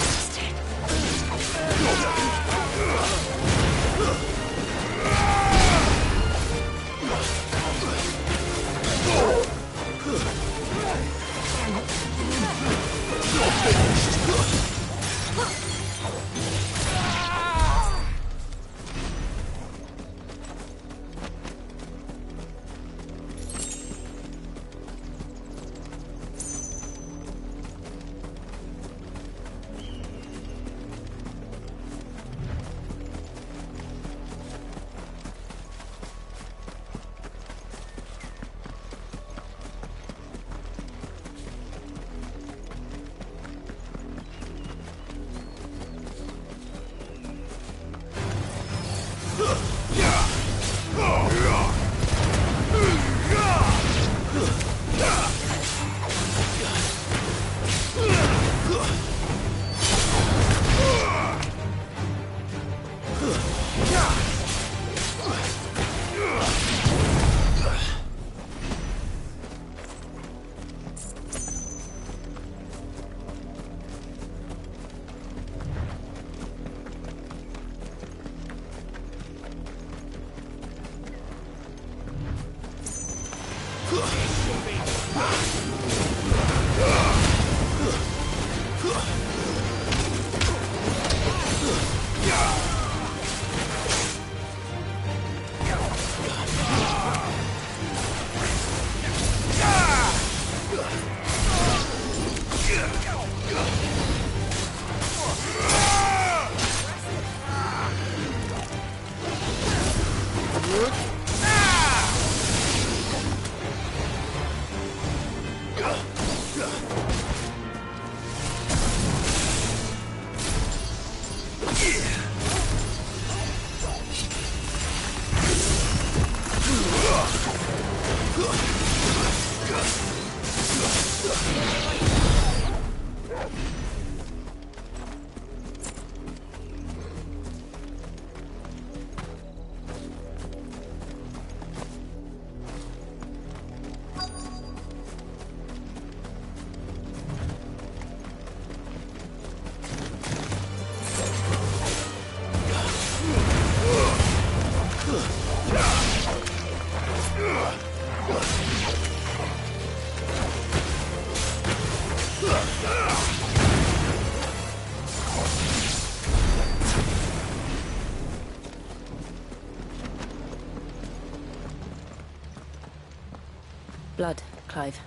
Blood, Clive.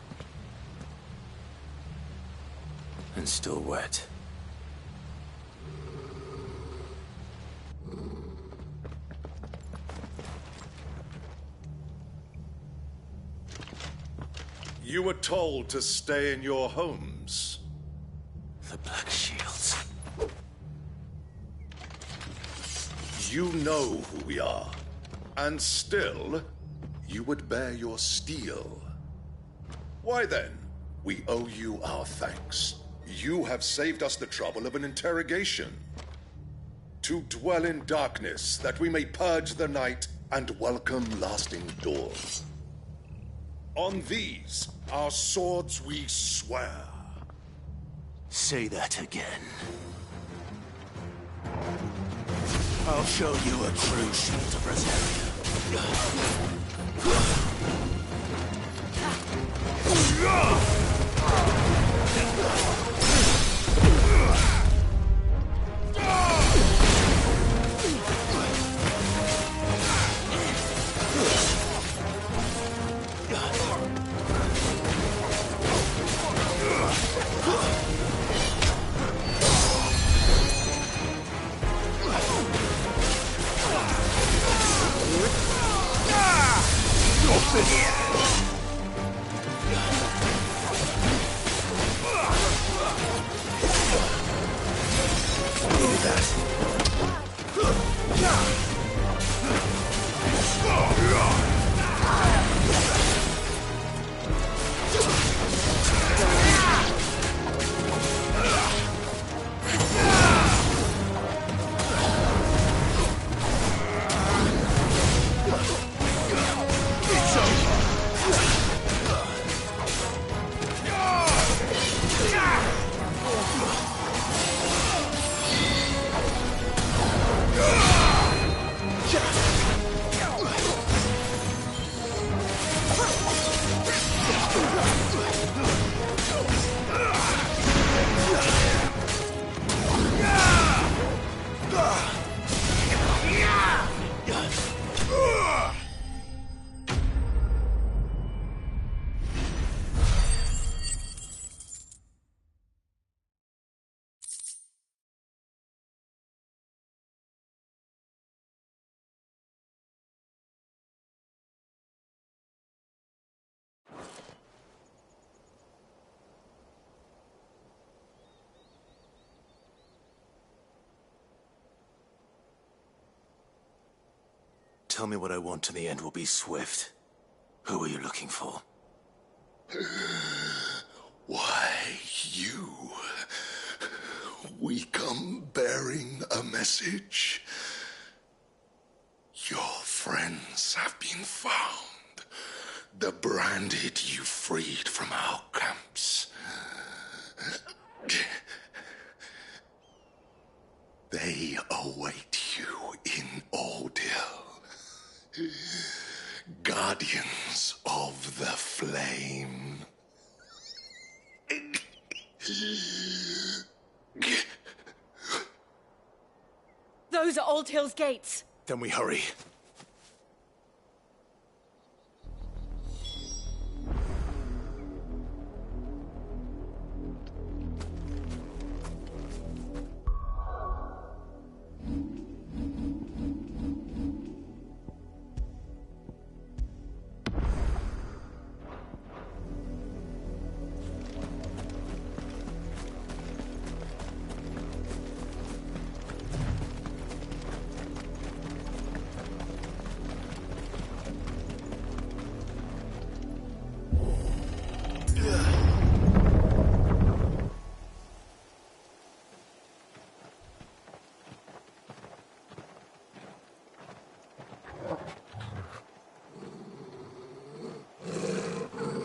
And still wet. You were told to stay in your homes. The Black Shields. You know who we are. And still, you would bear your steel. Why then, we owe you our thanks. You have saved us the trouble of an interrogation. To dwell in darkness, that we may purge the night and welcome lasting doors. On these, our swords we swear. Say that again. I'll show you a true shield of Rosaria. Tell me what I want and the end will be swift. Who are you looking for? Why, you. We come bearing a message. Your friends have been found. The branded you freed from our camps. They await you in Ordeal. Guardians of the Flame. Those are Old Hill's gates. Then we hurry.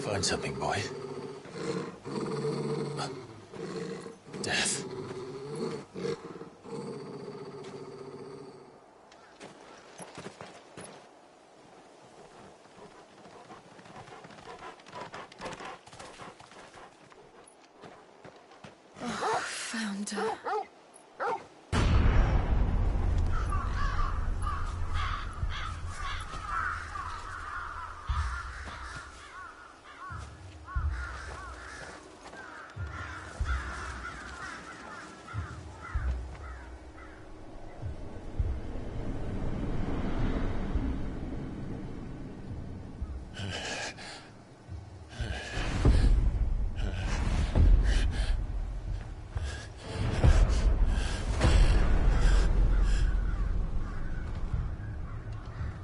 Find something, boy. Death. Oh, found her.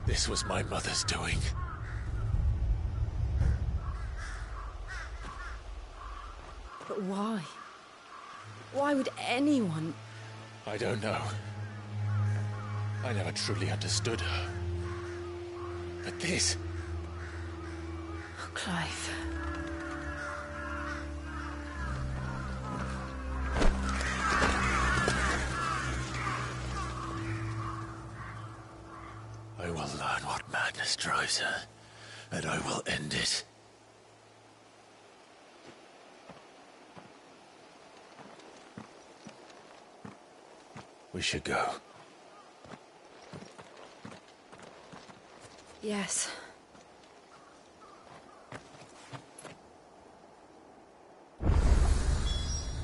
This was my mother's doing. But why? Why would anyone? I don't know. I never truly understood her. This. Oh, Clive. I will learn what madness drives her, and I will end it. We should go. Yes.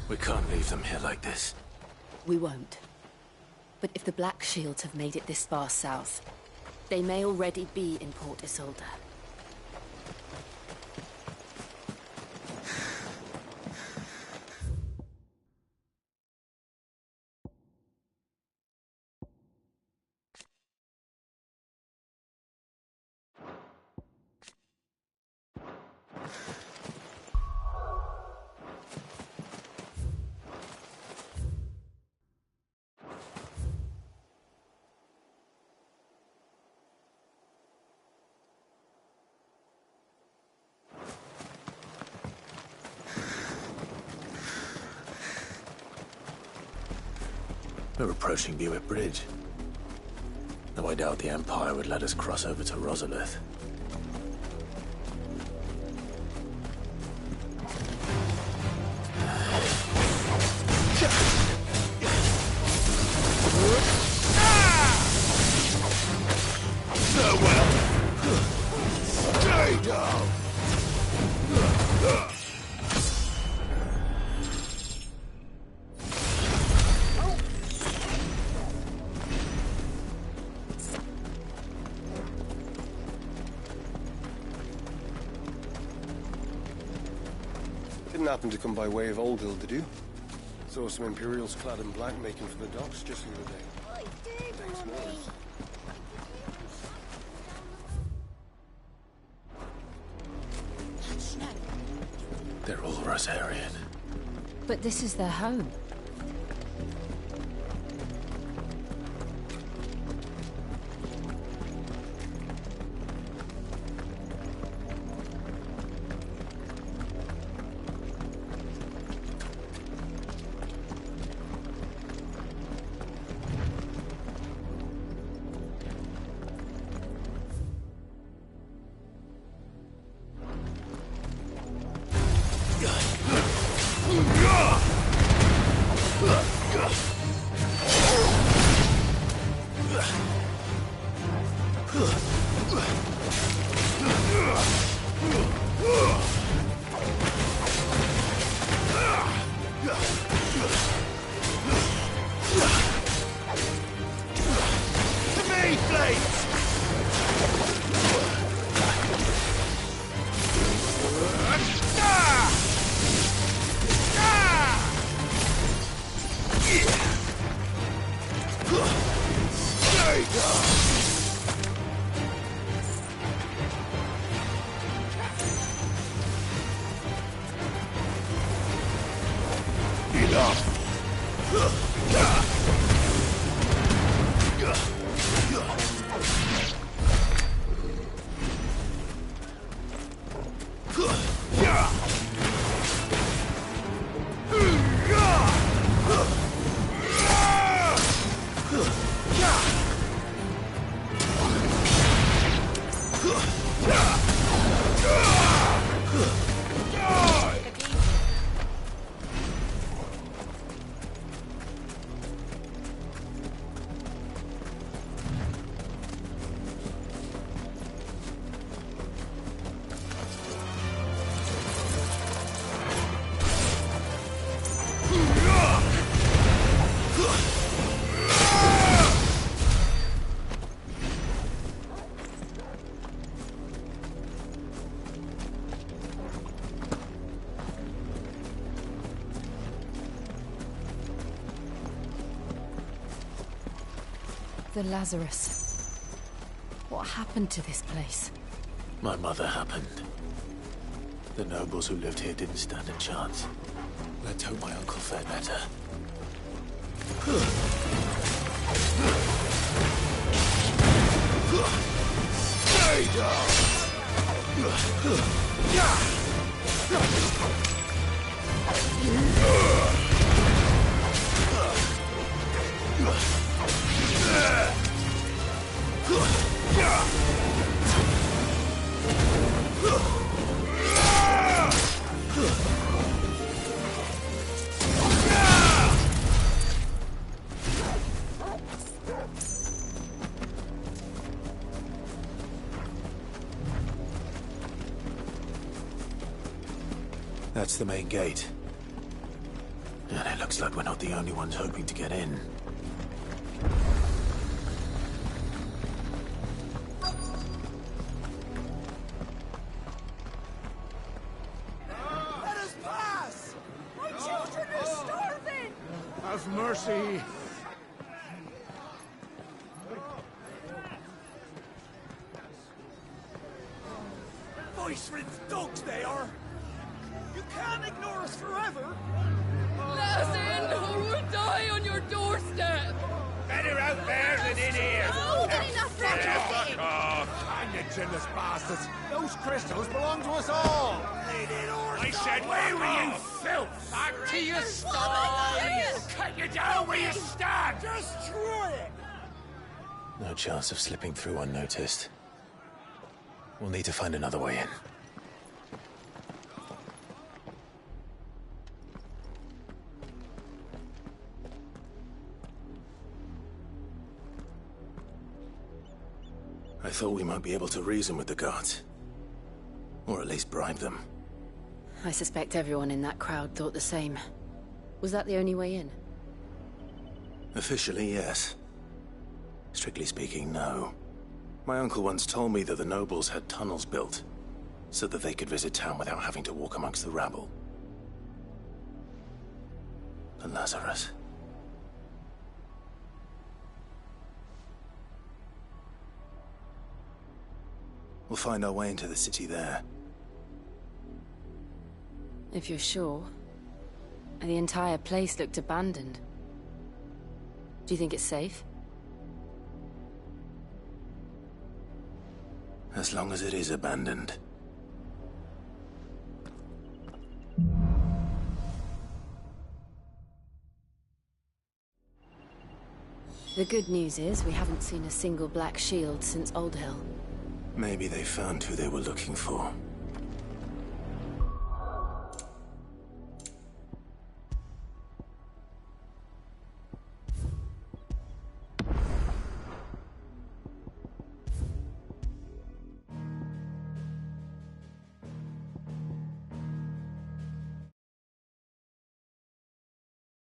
We can't leave them here like this. We won't. But if the Black Shields have made it this far south, they may already be in Port Isolde. We're approaching Buick Bridge. Though I doubt the Empire would let us cross over to Rosalith. Stay down! Didn't happen to come by way of Oldhill, did you? Saw some Imperials clad in black making for the docks just the other day. Thanks, Morris. They're all Rosarian. But this is their home. The Lazarus. What happened to this place? My mother happened. The nobles who lived here didn't stand a chance. Let's hope my uncle fared better. Stay That's the main gate. And it looks like we're not the only ones hoping to get in. Let us pass! My children are starving! Have mercy! Voice-ridden dogs they are! You can't ignore us forever! Let us in, or we'll die on your doorstep! Better out there than in here! Oh, get enough Fuck off! And you chinless bastards! Those crystals belong to us all! I said, where were you, filth? Back to your stalls! Cut you down where you stand! Destroy it! No chance of slipping through unnoticed. We'll need to find another way in. I thought we might be able to reason with the guards. Or at least bribe them. I suspect everyone in that crowd thought the same. Was that the only way in? Officially, yes. Strictly speaking, no. My uncle once told me that the nobles had tunnels built, so that they could visit town without having to walk amongst the rabble. And Lazarus. We'll find our way into the city there. If you're sure. The entire place looked abandoned. Do you think it's safe? As long as it is abandoned. The good news is we haven't seen a single black shield since Old Hill. Maybe they found who they were looking for.